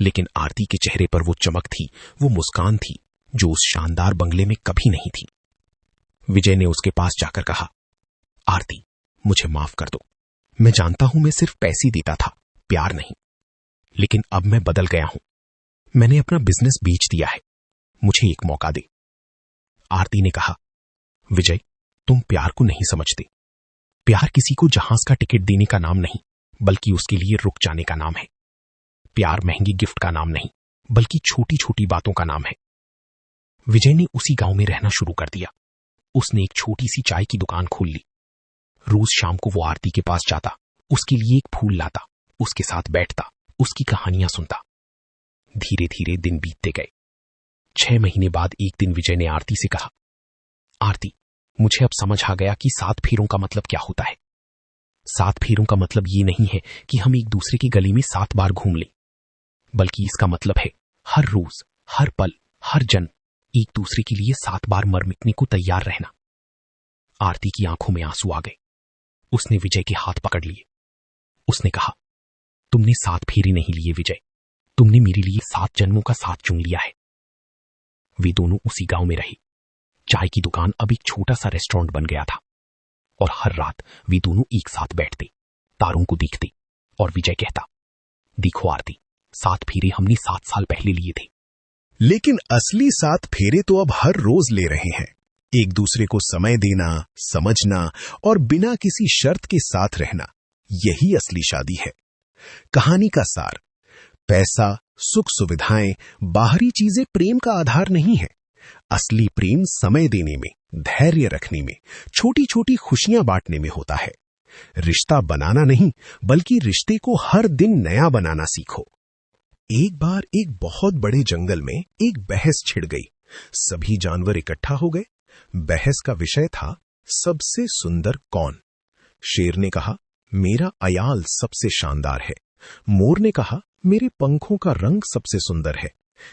लेकिन आरती के चेहरे पर वो चमक थी, वो मुस्कान थी, जो उस शानदार बंगले में कभी नहीं थी। विजय ने उसके पास जाकर कहा, आरती, मुझे माफ कर दो। मैं जानता हूं मैं सिर्फ पैसे देता था, प्यार नहीं। लेकिन अब मैं बदल गया हूं। मैंने अपना बिजनेस बेच दिया है, मुझे एक मौका दे। आरती ने कहा, विजय, तुम प्यार को नहीं समझते। प्यार किसी को जहाज का टिकट देने का नाम नहीं, बल्कि उसके लिए रुक जाने का नाम है। प्यार महंगी गिफ्ट का नाम नहीं, बल्कि छोटी छोटी बातों का नाम है। विजय ने उसी गांव में रहना शुरू कर दिया। उसने एक छोटी सी चाय की दुकान खोल ली। रोज शाम को वो आरती के पास जाता, उसके लिए एक फूल लाता, उसके साथ बैठता, उसकी कहानियां सुनता। धीरे धीरे दिन बीतते गए। 6 महीने बाद एक दिन विजय ने आरती से कहा, आरती, मुझे अब समझ आ गया कि 7 फेरों का मतलब क्या होता है। 7 फेरों का मतलब ये नहीं है कि हम एक दूसरे के गले में 7 बार घूम लें, बल्कि इसका मतलब है हर रोज, हर पल, हर जन्म एक दूसरे के लिए 7 बार मर मिटने को तैयार रहना। आरती की आंखों में आंसू आ गए। उसने विजय के हाथ पकड़ लिए। उसने कहा, तुमने 7 फेरे नहीं लिए विजय, तुमने मेरे लिए 7 जन्मों का साथ चुन लिया है। वे दोनों उसी गांव में रहे। चाय की दुकान अब एक छोटा सा रेस्टोरेंट बन गया था और हर रात वे दोनों एक साथ बैठते, तारों को देखते और विजय कहता, देखो आरती, 7 फेरे हमने 7 साल पहले लिए थे। लेकिन असली 7 फेरे तो अब हर रोज ले रहे हैं। एक दूसरे को समय देना, समझना और बिना किसी शर्त के साथ रहना, यही असली शादी है। कहानी का सार, पैसा, सुख सुविधाएं, बाहरी चीजें प्रेम का आधार नहीं है। असली प्रेम समय देने में, धैर्य रखने में, छोटी छोटी खुशियां बांटने में होता है। रिश्ता बनाना नहीं, बल्कि रिश्ते को हर दिन नया बनाना सीखो। एक बार एक बहुत बड़े जंगल में एक बहस छिड़ गई। सभी जानवर इकट्ठा हो गए। बहस का विषय था, सबसे सुंदर कौन। शेर ने कहा, मेरा अयाल सबसे शानदार है। मोर ने कहा, मेरे पंखों का रंग सबसे सुंदर है।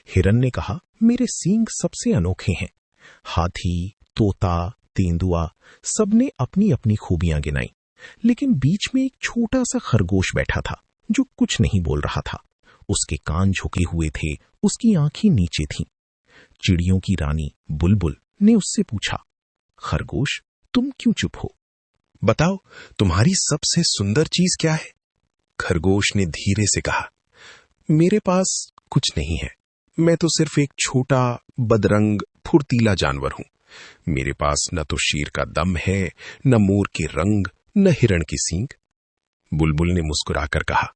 हिरन ने कहा, मेरे सींग सबसे अनोखे हैं। हाथी, तोता, तेंदुआ सबने अपनी अपनी खूबियां गिनाई। लेकिन बीच में एक छोटा सा खरगोश बैठा था जो कुछ नहीं बोल रहा था। उसके कान झुके हुए थे, उसकी आंखें नीचे थीं। चिड़ियों की रानी बुलबुल ने उससे पूछा, खरगोश, तुम क्यों चुप हो? बताओ, तुम्हारी सबसे सुंदर चीज क्या है? खरगोश ने धीरे से कहा, मेरे पास कुछ नहीं है। मैं तो सिर्फ एक छोटा, बदरंग, फुर्तीला जानवर हूं। मेरे पास न तो शेर का दम है, न मोर के रंग, न हिरण की सींग। बुलबुल ने मुस्कुराकर कहा,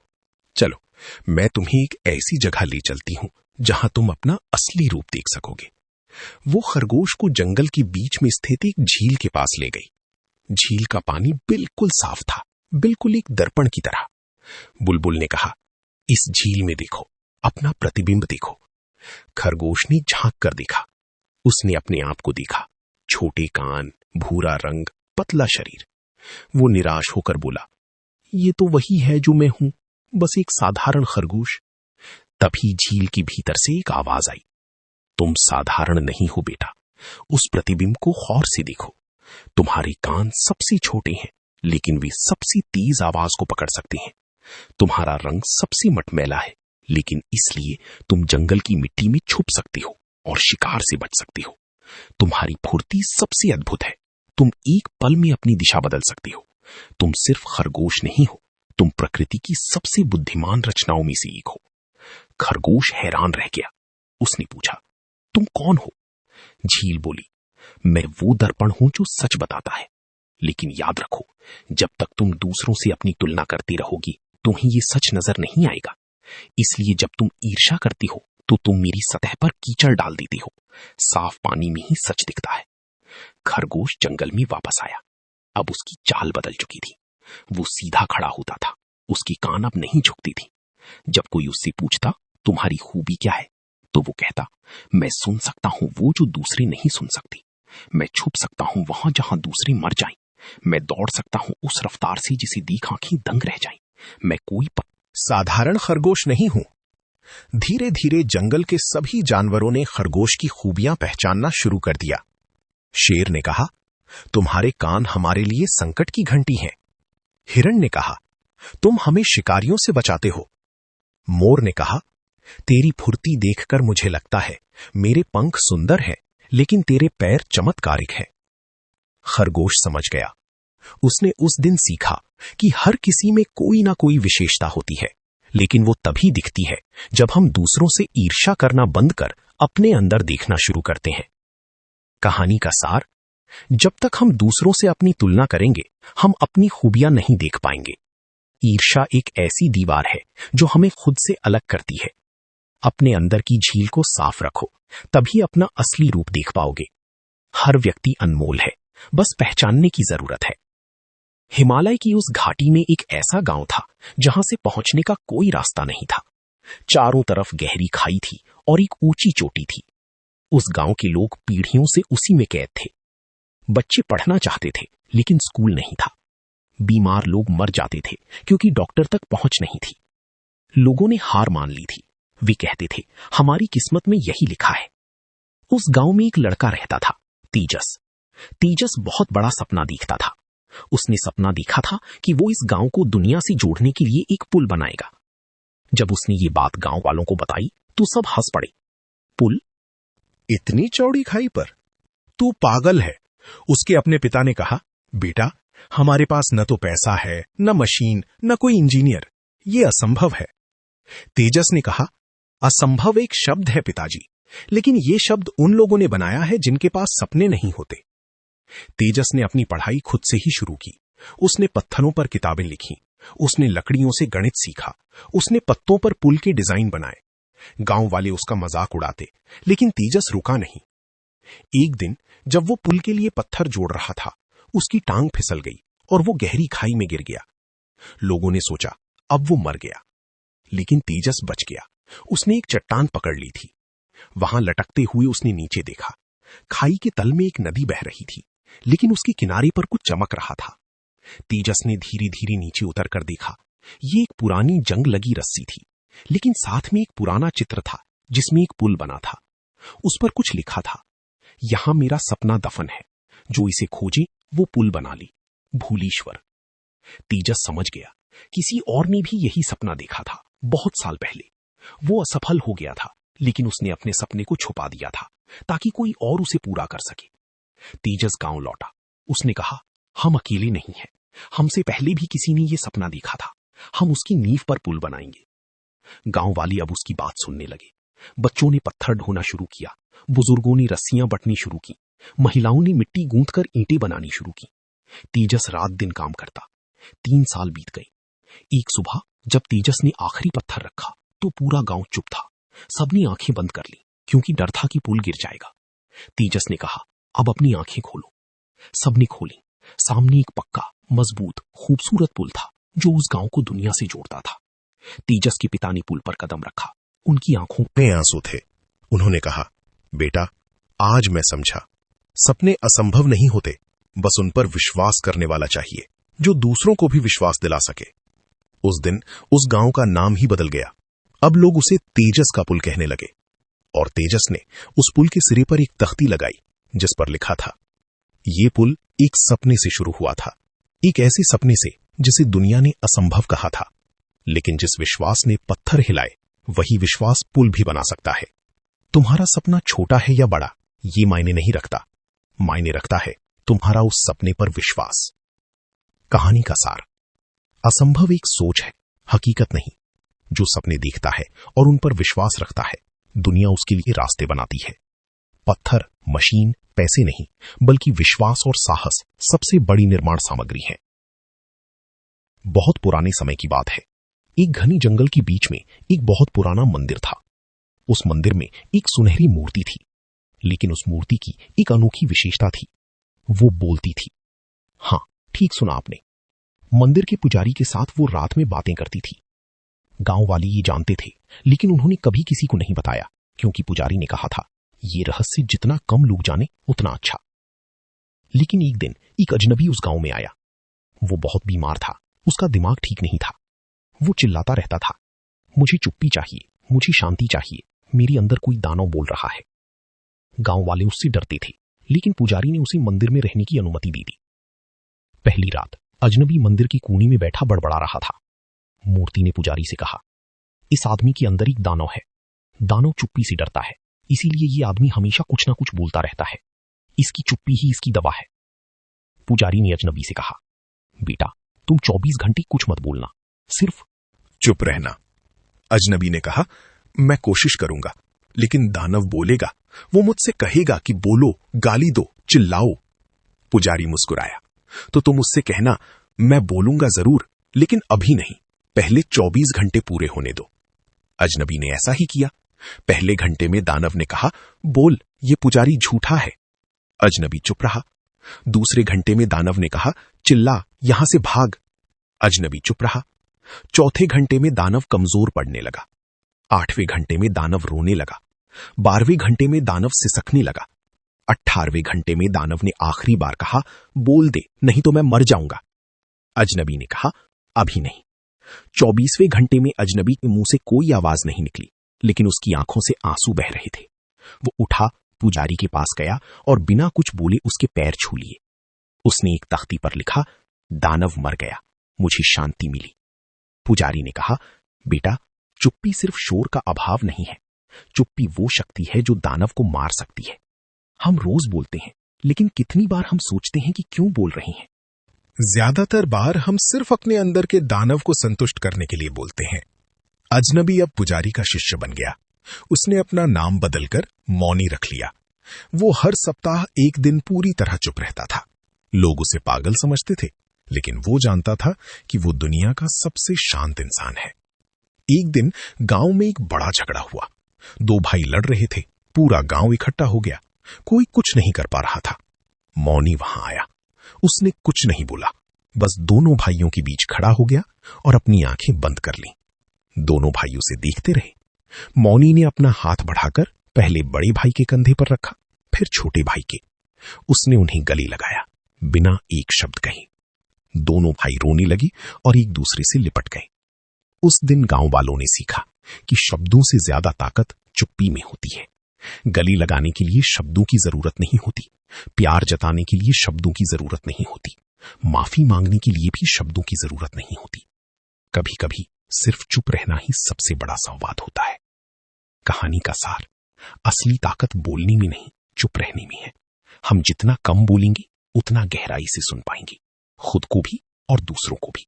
चलो, मैं तुम्हें एक ऐसी जगह ले चलती हूं जहां तुम अपना असली रूप देख सकोगे। वो खरगोश को जंगल के बीच में स्थित एक झील के पास ले गई। झील का पानी बिल्कुल साफ था, बिल्कुल एक दर्पण की तरह। बुलबुल ने कहा, इस झील में देखो, अपना प्रतिबिंब देखो। खरगोश ने झांक कर देखा। उसने अपने आप को देखा, छोटे कान, भूरा रंग, पतला शरीर। वो निराश होकर बोला, ये तो वही है जो मैं हूं, बस एक साधारण खरगोश। तभी झील के भीतर से एक आवाज आई, तुम साधारण नहीं हो बेटा, उस प्रतिबिंब को गौर से देखो। तुम्हारे कान सबसे छोटे हैं, लेकिन वे सबसे तेज आवाज को पकड़ सकते हैं। तुम्हारा रंग सबसे मटमैला है, लेकिन इसलिए तुम जंगल की मिट्टी में छुप सकते हो और शिकार से बच सकते हो। तुम्हारी फुर्ती सबसे अद्भुत है, तुम एक पल में अपनी दिशा बदल सकते हो। तुम सिर्फ खरगोश नहीं हो, तुम प्रकृति की सबसे बुद्धिमान रचनाओं में से एक हो। खरगोश हैरान रह गया। उसने पूछा, तुम कौन हो? झील बोली, मैं वो दर्पण हूं जो सच बताता है। लेकिन याद रखो, जब तक तुम दूसरों से अपनी तुलना करती रहोगी, तुम्हें ये सच नजर नहीं आएगा। इसलिए जब तुम ईर्ष्या करती हो, तो तुम मेरी सतह पर कीचड़ डाल देती हो। साफ पानी में ही सच दिखता है। खरगोश जंगल में वापस आया। अब उसकी चाल बदल चुकी थी। वो सीधा खड़ा होता था, उसकी कान अब नहीं झुकती थी। जब कोई उससे पूछता, तुम्हारी खूबी क्या है, तो वो कहता, मैं सुन सकता हूं वो जो दूसरे नहीं सुन सकते। मैं छुप सकता हूं वहां जहां दूसरे मर जाएं। मैं दौड़ सकता हूं उस रफ्तार से जिसे देख आंखें दंग रह जाएं। मैं कोई साधारण खरगोश नहीं हूं। धीरे धीरे जंगल के सभी जानवरों ने खरगोश की खूबियां पहचानना शुरू कर दिया। शेर ने कहा, तुम्हारे कान हमारे लिए संकट की घंटी हैं। हिरण ने कहा, तुम हमें शिकारियों से बचाते हो। मोर ने कहा, तेरी फुर्ती देखकर मुझे लगता है मेरे पंख सुंदर हैं, लेकिन तेरे पैर चमत्कारिक हैं। खरगोश समझ गया। उसने उस दिन सीखा कि हर किसी में कोई ना कोई विशेषता होती है, लेकिन वो तभी दिखती है जब हम दूसरों से ईर्ष्या करना बंद कर अपने अंदर देखना शुरू करते हैं। कहानी का सार, जब तक हम दूसरों से अपनी तुलना करेंगे, हम अपनी खूबियां नहीं देख पाएंगे। ईर्ष्या एक ऐसी दीवार है जो हमें खुद से अलग करती है। अपने अंदर की झील को साफ रखो, तभी अपना असली रूप देख पाओगे। हर व्यक्ति अनमोल है, बस पहचानने की जरूरत है। हिमालय की उस घाटी में एक ऐसा गांव था जहां से पहुंचने का कोई रास्ता नहीं था। चारों तरफ गहरी खाई थी और एक ऊंची चोटी थी। उस गांव के लोग पीढ़ियों से उसी में कैद थे। बच्चे पढ़ना चाहते थे, लेकिन स्कूल नहीं था। बीमार लोग मर जाते थे क्योंकि डॉक्टर तक पहुंच नहीं थी। लोगों ने हार मान ली थी। वे कहते थे, हमारी किस्मत में यही लिखा है। उस गांव में एक लड़का रहता था, तेजस। तेजस बहुत बड़ा सपना देखता था। उसने सपना देखा था कि वो इस गांव को दुनिया से जोड़ने के लिए एक पुल बनाएगा। जब उसने ये बात गांव वालों को बताई तो सब हंस पड़े। पुल? इतनी चौड़ी खाई पर? तू पागल है। उसके अपने पिता ने कहा, बेटा, हमारे पास न तो पैसा है, न मशीन, न कोई इंजीनियर। ये असंभव है। तेजस ने कहा, असंभव एक शब्द है पिताजी, लेकिन ये शब्द उन लोगों ने बनाया है जिनके पास सपने नहीं होते। तेजस ने अपनी पढ़ाई खुद से ही शुरू की। उसने पत्थरों पर किताबें लिखी, उसने लकड़ियों से गणित सीखा, उसने पत्तों पर पुल के डिजाइन बनाए। गांव वाले उसका मजाक उड़ाते, लेकिन तेजस रुका नहीं। एक दिन जब वो पुल के लिए पत्थर जोड़ रहा था, उसकी टांग फिसल गई और वो गहरी खाई में गिर गया। लोगों ने सोचा अब वो मर गया, लेकिन तेजस बच गया। उसने एक चट्टान पकड़ ली थी। वहां लटकते हुए उसने नीचे देखा। खाई के तल में एक नदी बह रही थी, लेकिन उसके किनारे पर कुछ चमक रहा था। तेजस ने धीरे धीरे नीचे उतर कर देखा। ये एक पुरानी जंग लगी रस्सी थी, लेकिन साथ में एक पुराना चित्र था जिसमें एक पुल बना था। उस पर कुछ लिखा था, यहां मेरा सपना दफन है, जो इसे खोजे वो पुल बना ली, भूलीश्वर। तेजस समझ गया, किसी और ने भी यही सपना देखा था बहुत साल पहले। वो असफल हो गया था, लेकिन उसने अपने सपने को छुपा दिया था ताकि कोई और उसे पूरा कर सके। तेजस गांव लौटा। उसने कहा, हम अकेले नहीं हैं, हमसे पहले भी किसी ने ये सपना देखा था। हम उसकी नींव पर पुल बनाएंगे। गांव वाले अब उसकी बात सुनने लगे। बच्चों ने पत्थर ढोना शुरू किया, बुजुर्गों ने रस्सियां बटनी शुरू की, महिलाओं ने मिट्टी गूंथकर ईंटें बनानी शुरू की। तेजस रात दिन काम करता। 3 साल बीत गए। एक सुबह जब तेजस ने आखिरी पत्थर रखा तो पूरा गांव चुप था। सबने आंखें बंद कर ली क्योंकि डर था कि पुल गिर जाएगा। तेजस ने कहा, अब अपनी आंखें खोलो। सबने खोली। सामने एक पक्का, मजबूत, खूबसूरत पुल था जो उस गांव को दुनिया से जोड़ता था। तेजस के पिता ने पुल पर कदम रखा। उनकी आंखों में आंसू थे। उन्होंने कहा, बेटा, आज मैं समझा, सपने असंभव नहीं होते, बस उन पर विश्वास करने वाला चाहिए जो दूसरों को भी विश्वास दिला सके। उस दिन उस गांव का नाम ही बदल गया। अब लोग उसे तेजस का पुल कहने लगे। और तेजस ने उस पुल के सिरे पर एक तख्ती लगाई जिस पर लिखा था, ये पुल एक सपने से शुरू हुआ था, एक ऐसे सपने से जिसे दुनिया ने असंभव कहा था, लेकिन जिस विश्वास ने पत्थर हिलाए वही विश्वास पुल भी बना सकता है। तुम्हारा सपना छोटा है या बड़ा, ये मायने नहीं रखता। मायने रखता है तुम्हारा उस सपने पर विश्वास। कहानी का सार, असंभव एक सोच है, हकीकत नहीं। जो सपने देखता है और उन पर विश्वास रखता है, दुनिया उसके लिए रास्ते बनाती है। पत्थर, मशीन, पैसे नहीं, बल्कि विश्वास और साहस सबसे बड़ी निर्माण सामग्री है। बहुत पुराने समय की बात है। एक घनी जंगल के बीच में एक बहुत पुराना मंदिर था। उस मंदिर में एक सुनहरी मूर्ति थी, लेकिन उस मूर्ति की एक अनोखी विशेषता थी, वो बोलती थी। हां, ठीक सुना आपने। मंदिर के पुजारी के साथ वो रात में बातें करती थी। गांव वाले ये जानते थे, लेकिन उन्होंने कभी किसी को नहीं बताया, क्योंकि पुजारी ने कहा था, ये रहस्य जितना कम लोग जाने उतना अच्छा। लेकिन एक दिन एक अजनबी उस गांव में आया। वो बहुत बीमार था, उसका दिमाग ठीक नहीं था। वो चिल्लाता रहता था, मुझे चुप्पी चाहिए, मुझे शांति चाहिए, मेरे अंदर कोई दानव बोल रहा है। गांव वाले उससे डरते थे, लेकिन पुजारी ने उसे मंदिर में रहने की अनुमति दे दी। पहली रात अजनबी मंदिर की कोने में बैठा बड़बड़ा रहा था। मूर्ति ने पुजारी से कहा, इस आदमी के अंदर एक दानव है। दानव चुप्पी से डरता है, इसीलिए ये आदमी हमेशा कुछ ना कुछ बोलता रहता है। इसकी चुप्पी ही इसकी दवा है। पुजारी ने अजनबी से कहा, बेटा, तुम 24 घंटे कुछ मत बोलना, सिर्फ चुप रहना। अजनबी ने कहा, मैं कोशिश करूंगा, लेकिन दानव बोलेगा, वो मुझसे कहेगा कि बोलो, गाली दो, चिल्लाओ। पुजारी मुस्कुराया, तो तुम उससे कहना, मैं बोलूंगा जरूर, लेकिन अभी नहीं, पहले 24 घंटे पूरे होने दो। अजनबी ने ऐसा ही किया। पहले घंटे में दानव ने कहा, बोल, ये पुजारी झूठा है। अजनबी चुप रहा। दूसरे घंटे में दानव ने कहा, चिल्ला, यहां से भाग। अजनबी चुप रहा। चौथे घंटे में दानव कमजोर पड़ने लगा। 8वें घंटे में दानव रोने लगा। 12वें घंटे में दानव सिसकने लगा। 18वें घंटे में दानव ने आखिरी बार कहा, बोल दे, नहीं तो मैं मर जाऊंगा। अजनबी ने कहा, अभी नहीं। 24वें घंटे में अजनबी के मुंह से कोई आवाज नहीं निकली, लेकिन उसकी आंखों से आंसू बह रहे थे। वो उठा, पुजारी के पास गया और बिना कुछ बोले उसके पैर छू लिए। उसने एक तख्ती पर लिखा, दानव मर गया, मुझे शांति मिली। पुजारी ने कहा, बेटा, चुप्पी सिर्फ शोर का अभाव नहीं है। चुप्पी वो शक्ति है जो दानव को मार सकती है। हम रोज बोलते हैं, लेकिन कितनी बार हम सोचते हैं कि क्यों बोल रहे हैं? ज्यादातर बार हम सिर्फ अपने अंदर के दानव को संतुष्ट करने के लिए बोलते हैं। अजनबी अब पुजारी का शिष्य बन गया। उसने अपना नाम बदलकर मौनी रख लिया। वो हर सप्ताह एक दिन पूरी तरह चुप रहता था। लोग उसे पागल समझते थे, लेकिन वो जानता था कि वो दुनिया का सबसे शांत इंसान है। एक दिन गांव में एक बड़ा झगड़ा हुआ। 2 भाई लड़ रहे थे। पूरा गांव इकट्ठा हो गया। कोई कुछ नहीं कर पा रहा था। मौनी वहां आया। उसने कुछ नहीं बोला, बस दोनों भाइयों के बीच खड़ा हो गया और अपनी आंखें बंद कर लीं। दोनों भाई उसे देखते रहे। मौनी ने अपना हाथ बढ़ाकर पहले बड़े भाई के कंधे पर रखा, फिर छोटे भाई के। उसने उन्हें गले लगाया, बिना एक शब्द कहे। दोनों भाई रोने लगे और एक दूसरे से लिपट गए। उस दिन गांव वालों ने सीखा कि शब्दों से ज्यादा ताकत चुप्पी में होती है। गले लगाने के लिए शब्दों की जरूरत नहीं होती। प्यार जताने के लिए शब्दों की जरूरत नहीं होती। माफी मांगने के लिए भी शब्दों की जरूरत नहीं होती। कभी कभी सिर्फ चुप रहना ही सबसे बड़ा संवाद होता है। कहानी का सार, असली ताकत बोलने में नहीं, चुप रहने में है। हम जितना कम बोलेंगे, उतना गहराई से सुन पाएंगे, खुद को भी और दूसरों को भी।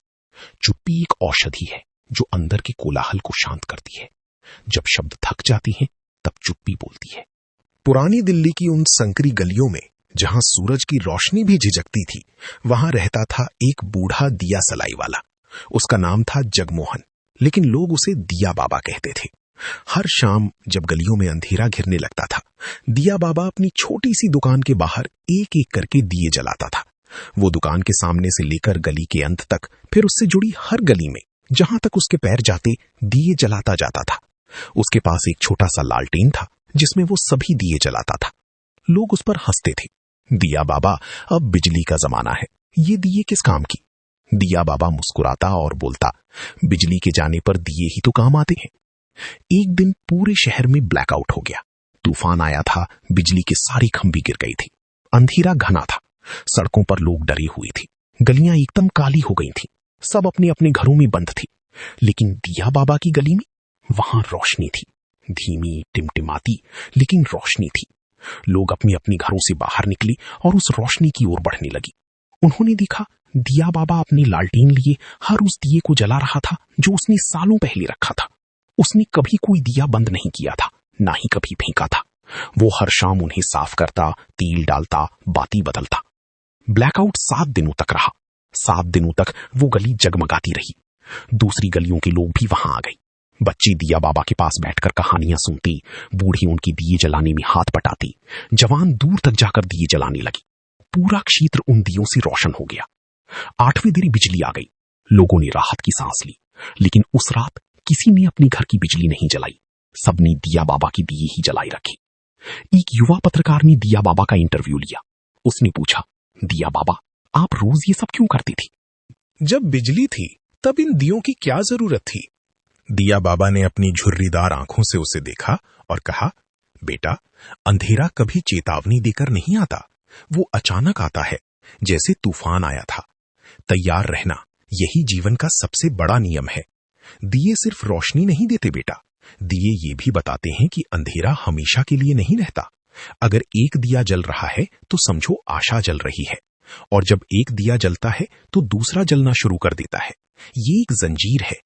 चुप्पी एक औषधि है जो अंदर के कोलाहल को शांत करती है। जब शब्द थक जाते हैं, तब चुप्पी बोलती है। पुरानी दिल्ली की उन संकरी गलियों में जहां सूरज की रोशनी भी झिझकती थी, वहां रहता था एक बूढ़ा दिया सलाई वाला। उसका नाम था जगमोहन, लेकिन लोग उसे दिया बाबा कहते थे। हर शाम जब गलियों में अंधेरा घिरने लगता था, दिया बाबा अपनी छोटी सी दुकान के बाहर एक एक करके दिए जलाता था। वो दुकान के सामने से लेकर गली के अंत तक, फिर उससे जुड़ी हर गली में जहां तक उसके पैर जाते, दिए जलाता जाता था। उसके पास एक छोटा सा लालटेन था जिसमें वो सभी दिए जलाता था। लोग उस पर हंसते थे। दिया बाबा, अब बिजली का जमाना है, ये दिए किस काम की? दिया बाबा मुस्कुराता और बोलता, बिजली के जाने पर दिए ही तो काम आते हैं। एक दिन पूरे शहर में ब्लैकआउट हो गया। तूफान आया था, बिजली के सारे खंभे गिर गई थी। अंधेरा घना था। सड़कों पर लोग डरे हुए थे। गलियां एकदम काली हो गई थी। सब अपने अपने घरों में बंद थे। लेकिन दिया बाबा की गली में, वहां रोशनी थी। धीमी, टिमटिमाती, लेकिन रोशनी थी। लोग अपने अपने घरों से बाहर निकले और उस रोशनी की ओर बढ़ने लगी। उन्होंने देखा, दिया बाबा अपने लालटेन लिए हर उस दिए को जला रहा था जो उसने सालों पहले रखा था। उसने कभी कोई दिया बंद नहीं किया था, ना ही कभी फेंका था। वो हर शाम उन्हें साफ करता, तेल डालता, बाती बदलता। ब्लैकआउट 7 दिनों तक रहा। 7 दिनों तक वो गली जगमगाती रही। दूसरी गलियों के लोग भी वहां आ गए। बच्चे दिया बाबा के पास बैठकर कहानियां सुनते, बूढ़े उनके दिए जलाने में हाथ बटाते, जवान दूर तक जाकर दिए जलाने लगे। पूरा क्षेत्र उन दियों से रोशन हो गया। 8वें दिन बिजली आ गई। लोगों ने राहत की सांस ली। लेकिन उस रात किसी ने अपने घर की बिजली नहीं जलाई। सबने दिया बाबा की दिए ही जलाए रखे। एक युवा पत्रकार ने दिया बाबा का इंटरव्यू लिया। उसने पूछा, दिया बाबा, आप रोज ये सब क्यों करते थे? जब बिजली थी तब इन दियों की क्या जरूरत थी? दिया बाबा ने अपनी झुर्रीदार आंखों से उसे देखा और कहा, बेटा, अंधेरा कभी चेतावनी देकर नहीं आता, वो अचानक आता है, जैसे तूफान आया था। तैयार रहना, यही जीवन का सबसे बड़ा नियम है। दिए सिर्फ रोशनी नहीं देते बेटा, दिए ये भी बताते हैं कि अंधेरा हमेशा के लिए नहीं रहता। अगर एक दिया जल रहा है तो समझो आशा जल रही है, और जब एक दिया जलता है तो दूसरा जलना शुरू कर देता है। ये एक जंजीर है।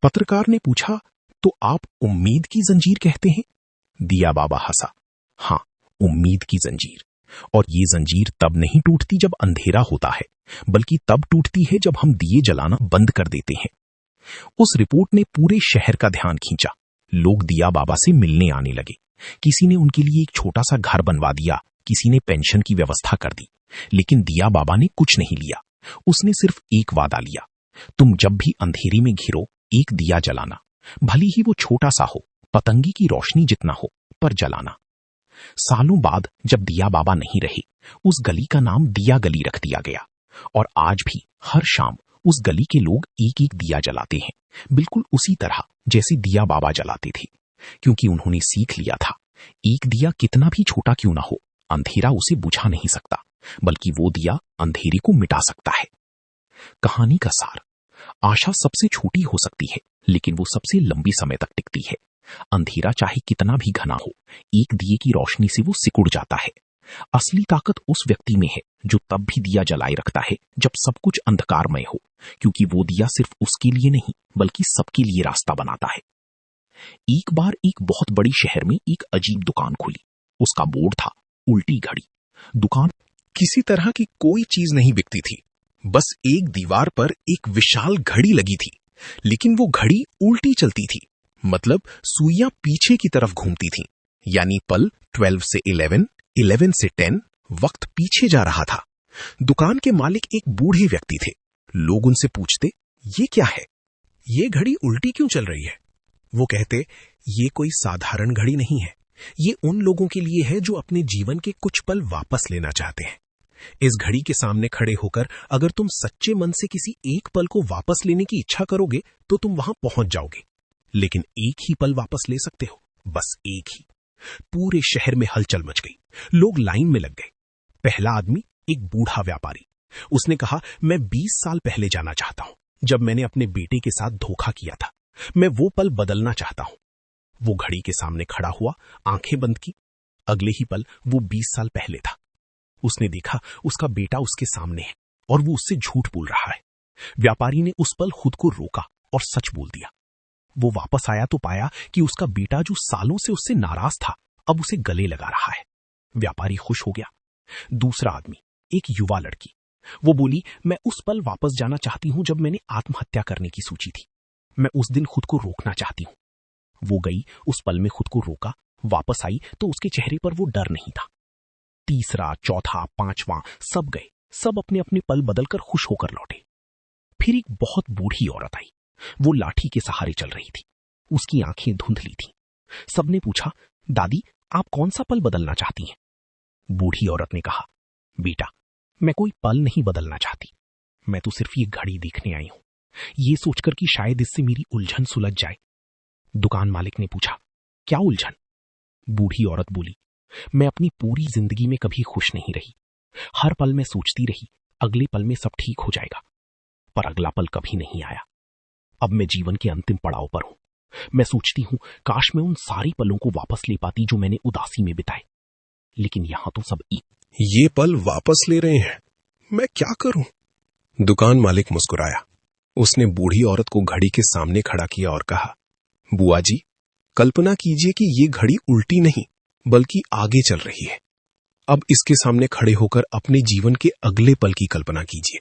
पत्रकार ने पूछा, तो आप उम्मीद की जंजीर कहते हैं? दिया बाबा हंसा, हाँ, उम्मीद की जंजीर। और ये जंजीर तब नहीं टूटती जब अंधेरा होता है, बल्कि तब टूटती है जब हम दिए जलाना बंद कर देते हैं। उस रिपोर्ट ने पूरे शहर का ध्यान खींचा। लोग दिया बाबा से मिलने आने लगे। किसी ने उनके लिए एक छोटा सा घर बनवा दिया, किसी ने पेंशन की व्यवस्था कर दी। लेकिन दिया बाबा ने कुछ नहीं लिया। उसने सिर्फ एक वादा लिया, तुम जब भी अंधेरे में घिरो एक दिया जलाना, भले ही वो छोटा सा हो, पतंगी की रोशनी जितना हो, पर जलाना। सालों बाद जब दिया बाबा नहीं रहे, उस गली का नाम दिया गली रख दिया गया। और आज भी हर शाम उस गली के लोग एक एक दिया जलाते हैं, बिल्कुल उसी तरह जैसे दिया बाबा जलाते थे। क्योंकि उन्होंने सीख लिया था, एक दिया कितना भी छोटा क्यों ना हो, अंधेरा उसे बुझा नहीं सकता, बल्कि वो दिया अंधेरे को मिटा सकता है। कहानी का सार, आशा सबसे छोटी हो सकती है, लेकिन वो सबसे लंबी समय तक टिकती है। अंधेरा चाहे कितना भी घना हो, एक दिए की रोशनी से वो सिकुड़ जाता है। असली ताकत उस व्यक्ति में है जो तब भी दिया जलाए रखता है जब सब कुछ अंधकारमय हो, क्योंकि वो दिया सिर्फ उसके लिए नहीं बल्कि सबके लिए रास्ता बनाता है। एक बार एक बहुत बड़ी शहर में एक अजीब दुकान खुली। उसका बोर्ड था उल्टी घड़ी। दुकान किसी तरह की कोई चीज नहीं बिकती थी, बस एक दीवार पर एक विशाल घड़ी लगी थी, लेकिन वो घड़ी उल्टी चलती थी, मतलब सुइयां पीछे की तरफ घूमती थीं, यानी पल 12 से 11, 11 से 10, वक्त पीछे जा रहा था। दुकान के मालिक एक बूढ़े व्यक्ति थे। लोग उनसे पूछते, ये क्या है, ये घड़ी उल्टी क्यों चल रही है? वो कहते, ये कोई साधारण घड़ी नहीं है, ये उन लोगों के लिए है जो अपने जीवन के कुछ पल वापस लेना चाहते हैं। इस घड़ी के सामने खड़े होकर अगर तुम सच्चे मन से किसी एक पल को वापस लेने की इच्छा करोगे तो तुम वहां पहुंच जाओगे, लेकिन एक ही पल वापस ले सकते हो, बस एक ही। पूरे शहर में हलचल मच गई, लोग लाइन में लग गए। पहला आदमी एक बूढ़ा व्यापारी, उसने कहा, मैं 20 साल पहले जाना चाहता हूं, जब मैंने अपने बेटे के साथ धोखा किया था। मैं वो पल बदलना चाहता हूं। वो घड़ी के सामने खड़ा हुआ, आंखें बंद की। अगले ही पल वो 20 साल पहले था। उसने देखा उसका बेटा उसके सामने है और वो उससे झूठ बोल रहा है। व्यापारी ने उस पल खुद को रोका और सच बोल दिया। वो वापस आया तो पाया कि उसका बेटा जो सालों से उससे नाराज था, अब उसे गले लगा रहा है। व्यापारी खुश हो गया। दूसरा आदमी, एक युवा लड़की, वो बोली, मैं उस पल वापस जाना चाहती हूं जब मैंने आत्महत्या करने की सोची थी। मैं उस दिन खुद को रोकना चाहती हूं। वो गई, उस पल में खुद को रोका, वापस आई तो उसके चेहरे पर वो डर नहीं था। तीसरा, चौथा, पांचवां, सब गए, सब अपने अपने पल बदलकर खुश होकर लौटे। फिर एक बहुत बूढ़ी औरत आई। वो लाठी के सहारे चल रही थी, उसकी आंखें धुंधली थीं। सबने पूछा, दादी आप कौन सा पल बदलना चाहती हैं? बूढ़ी औरत ने कहा, बेटा मैं कोई पल नहीं बदलना चाहती, मैं तो सिर्फ ये घड़ी देखने आई हूं, ये सोचकर कि शायद इससे मेरी उलझन सुलझ जाए। दुकान मालिक ने पूछा, क्या उलझन? बूढ़ी औरत बोली, मैं अपनी पूरी जिंदगी में कभी खुश नहीं रही। हर पल में सोचती रही अगले पल में सब ठीक हो जाएगा, पर अगला पल कभी नहीं आया। अब मैं जीवन के अंतिम पड़ाव पर हूं। मैं सोचती हूं काश मैं उन सारी पलों को वापस ले पाती जो मैंने उदासी में बिताए, लेकिन यहां तो सब ये पल वापस ले रहे हैं, मैं क्या करूं? दुकान मालिक मुस्कुराया। उसने बूढ़ी औरत को घड़ी के सामने खड़ा किया और कहा, बुआ जी, कल्पना कीजिए कि ये घड़ी उल्टी नहीं बल्कि आगे चल रही है। अब इसके सामने खड़े होकर अपने जीवन के अगले पल की कल्पना कीजिए,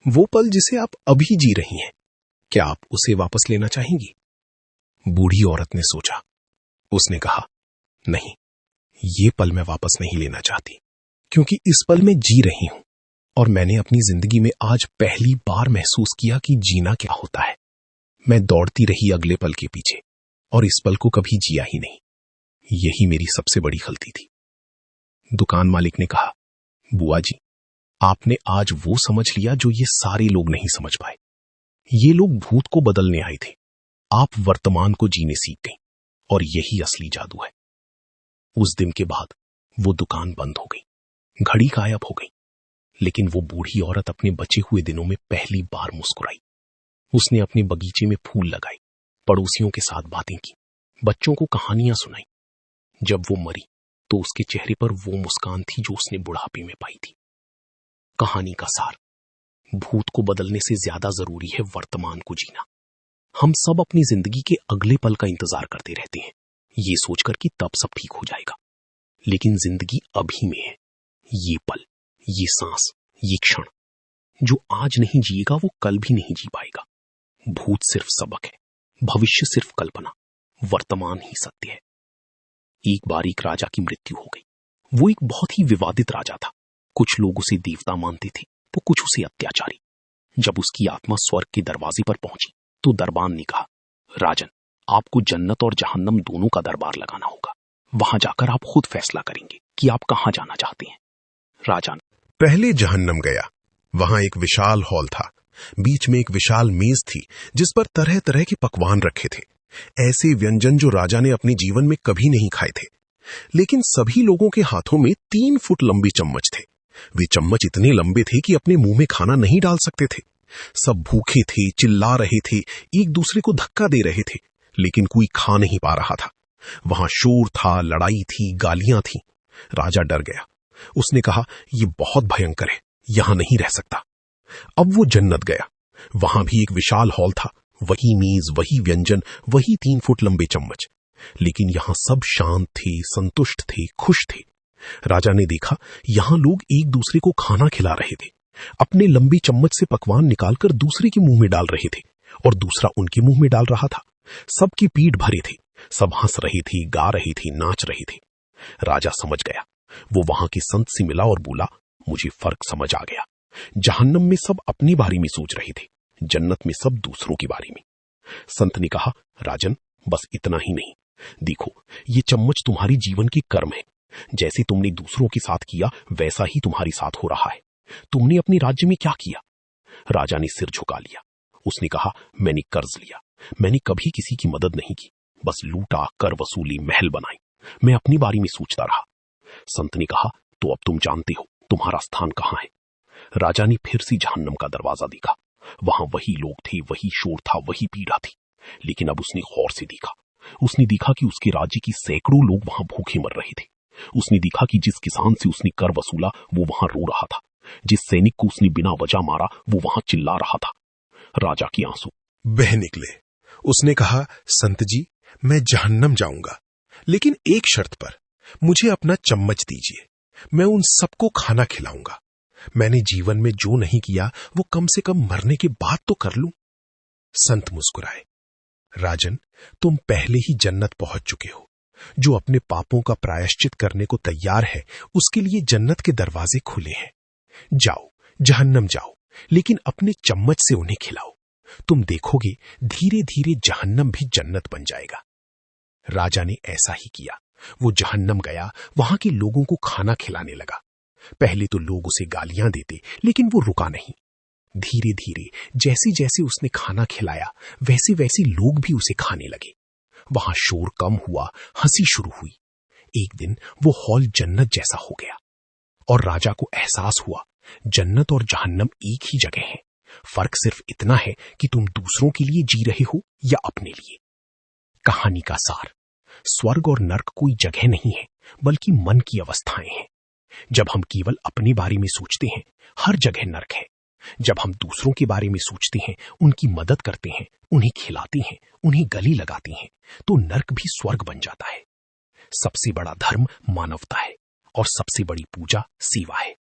वो पल जिसे आप अभी जी रही हैं। क्या आप उसे वापस लेना चाहेंगी? बूढ़ी औरत ने सोचा। उसने कहा, नहीं, ये पल मैं वापस नहीं लेना चाहती, क्योंकि इस पल में जी रही हूं और मैंने अपनी जिंदगी में आज पहली बार महसूस किया कि जीना क्या होता है। मैं दौड़ती रही अगले पल के पीछे और इस पल को कभी जिया ही नहीं। यही मेरी सबसे बड़ी गलती थी। दुकान मालिक ने कहा, बुआ जी, आपने आज वो समझ लिया जो ये सारे लोग नहीं समझ पाए। ये लोग भूत को बदलने आए थे, आप वर्तमान को जीने सीख गई और यही असली जादू है। उस दिन के बाद वो दुकान बंद हो गई, घड़ी गायब हो गई, लेकिन वो बूढ़ी औरत अपने बचे हुए दिनों में पहली बार मुस्कुराई। उसने अपने बगीचे में फूल लगाए, पड़ोसियों के साथ बातें की, बच्चों को कहानियां सुनाई। जब वो मरी तो उसके चेहरे पर वो मुस्कान थी जो उसने बुढ़ापे में पाई थी। कहानी का सार, भूत को बदलने से ज्यादा जरूरी है वर्तमान को जीना। हम सब अपनी जिंदगी के अगले पल का इंतजार करते रहते हैं, ये सोचकर कि तब सब ठीक हो जाएगा, लेकिन जिंदगी अभी में है। ये पल, ये सांस, ये क्षण, जो आज नहीं जिएगा वो कल भी नहीं जी पाएगा। भूत सिर्फ सबक है, भविष्य सिर्फ कल्पना, वर्तमान ही सत्य है। एक बार एक राजा की मृत्यु हो गई। वो एक बहुत ही विवादित राजा था। कुछ लोग उसे देवता मानते थे तो कुछ उसे अत्याचारी। जब उसकी आत्मा स्वर्ग के दरवाजे पर पहुंची तो दरबान ने कहा, राजन, आपको जन्नत और जहन्नम दोनों का दरबार लगाना होगा। वहां जाकर आप खुद फैसला करेंगे कि आप कहां जाना चाहते हैं। राजा ने पहले जहन्नम गया। वहां एक विशाल हॉल था। बीच में एक विशाल मेज थी जिस पर तरह तरह के पकवान रखे थे, ऐसे व्यंजन जो राजा ने अपने जीवन में कभी नहीं खाए थे। लेकिन सभी लोगों के हाथों में 3 फुट लंबी चम्मच थे। वे चम्मच इतने लंबे थे कि अपने मुंह में खाना नहीं डाल सकते थे। सब भूखे थे, चिल्ला रहे थे, एक दूसरे को धक्का दे रहे थे, लेकिन कोई खा नहीं पा रहा था। वहां शोर था, लड़ाई थी, गालियां थी। राजा डर गया। उसने कहा, यह बहुत भयंकर है, यहां नहीं रह सकता। अब वो जन्नत गया। वहां भी एक विशाल हॉल था, वही मेज, वही व्यंजन, वही 3 फुट लंबे चम्मच। लेकिन यहां सब शांत थे, संतुष्ट थे, खुश थे। राजा ने देखा यहां लोग एक दूसरे को खाना खिला रहे थे, अपने लंबी चम्मच से पकवान निकालकर दूसरे के मुंह में डाल रहे थे और दूसरा उनके मुंह में डाल रहा था। सबकी पीठ भरे थे, सब हंस रहे थे, गा रहे थे, नाच रहे थे। राजा समझ गया। वो वहां के संत से मिला और बोला, मुझे फर्क समझ आ गया। जहन्नम में सब अपनी बारे में सोच रहे थे, जन्नत में सब दूसरों की बारे में। संत ने कहा, राजन, बस इतना ही नहीं, देखो ये चम्मच तुम्हारी जीवन के कर्म है। जैसे तुमने दूसरों के साथ किया वैसा ही तुम्हारे साथ हो रहा है। तुमने अपने राज्य में क्या किया? राजा ने सिर झुका लिया। उसने कहा, मैंने कर्ज लिया, मैंने कभी किसी की मदद नहीं की, बस लूटा, कर वसूली, महल बनाई। मैं अपनी बारे में सोचता रहा। संत ने कहा, तो अब तुम जानते हो तुम्हारा स्थान कहां है। राजा ने फिर से जहन्नम का दरवाजा देखा। वहां वही लोग थे, वही शोर था, वही पीड़ा थी। लेकिन अब उसने गौर से देखा। उसने देखा कि उसके राज्य की सैकड़ों लोग वहां भूखे मर रहे थे। उसने देखा कि जिस किसान से उसने कर वसूला वो वहां रो रहा था, जिस सैनिक को उसने बिना वजह मारा वो वहां चिल्ला रहा था। राजा के आंसू बह निकले। उसने कहा, संत जी, मैं जहन्नम जाऊंगा, लेकिन एक शर्त पर, मुझे अपना चम्मच दीजिए, मैं उन सबको खाना खिलाऊंगा। मैंने जीवन में जो नहीं किया वो कम से कम मरने के बाद तो कर लूं। संत मुस्कुराए, राजन, तुम पहले ही जन्नत पहुंच चुके हो। जो अपने पापों का प्रायश्चित करने को तैयार है उसके लिए जन्नत के दरवाजे खुले हैं। जाओ, जहन्नम जाओ, लेकिन अपने चम्मच से उन्हें खिलाओ। तुम देखोगे धीरे धीरे जहन्नम भी जन्नत बन जाएगा। राजा ने ऐसा ही किया। वो जहन्नम गया, वहां के लोगों को खाना खिलाने लगा। पहले तो लोग उसे गालियां देते, लेकिन वो रुका नहीं। धीरे धीरे जैसे जैसे उसने खाना खिलाया वैसे वैसे लोग भी उसे खाने लगे। वहां शोर कम हुआ, हंसी शुरू हुई। एक दिन वो हॉल जन्नत जैसा हो गया और राजा को एहसास हुआ, जन्नत और जहन्नम एक ही जगह है। फर्क सिर्फ इतना है कि तुम दूसरों के लिए जी रहे हो या अपने लिए। कहानी का सार, स्वर्ग और नर्क कोई जगह नहीं है, बल्कि मन की अवस्थाएं हैं। जब हम केवल अपने बारे में सोचते हैं, हर जगह नर्क है। जब हम दूसरों के बारे में सोचते हैं, उनकी मदद करते हैं, उन्हें खिलाते हैं, उन्हें गले लगाते हैं, तो नर्क भी स्वर्ग बन जाता है। सबसे बड़ा धर्म मानवता है और सबसे बड़ी पूजा सेवा है।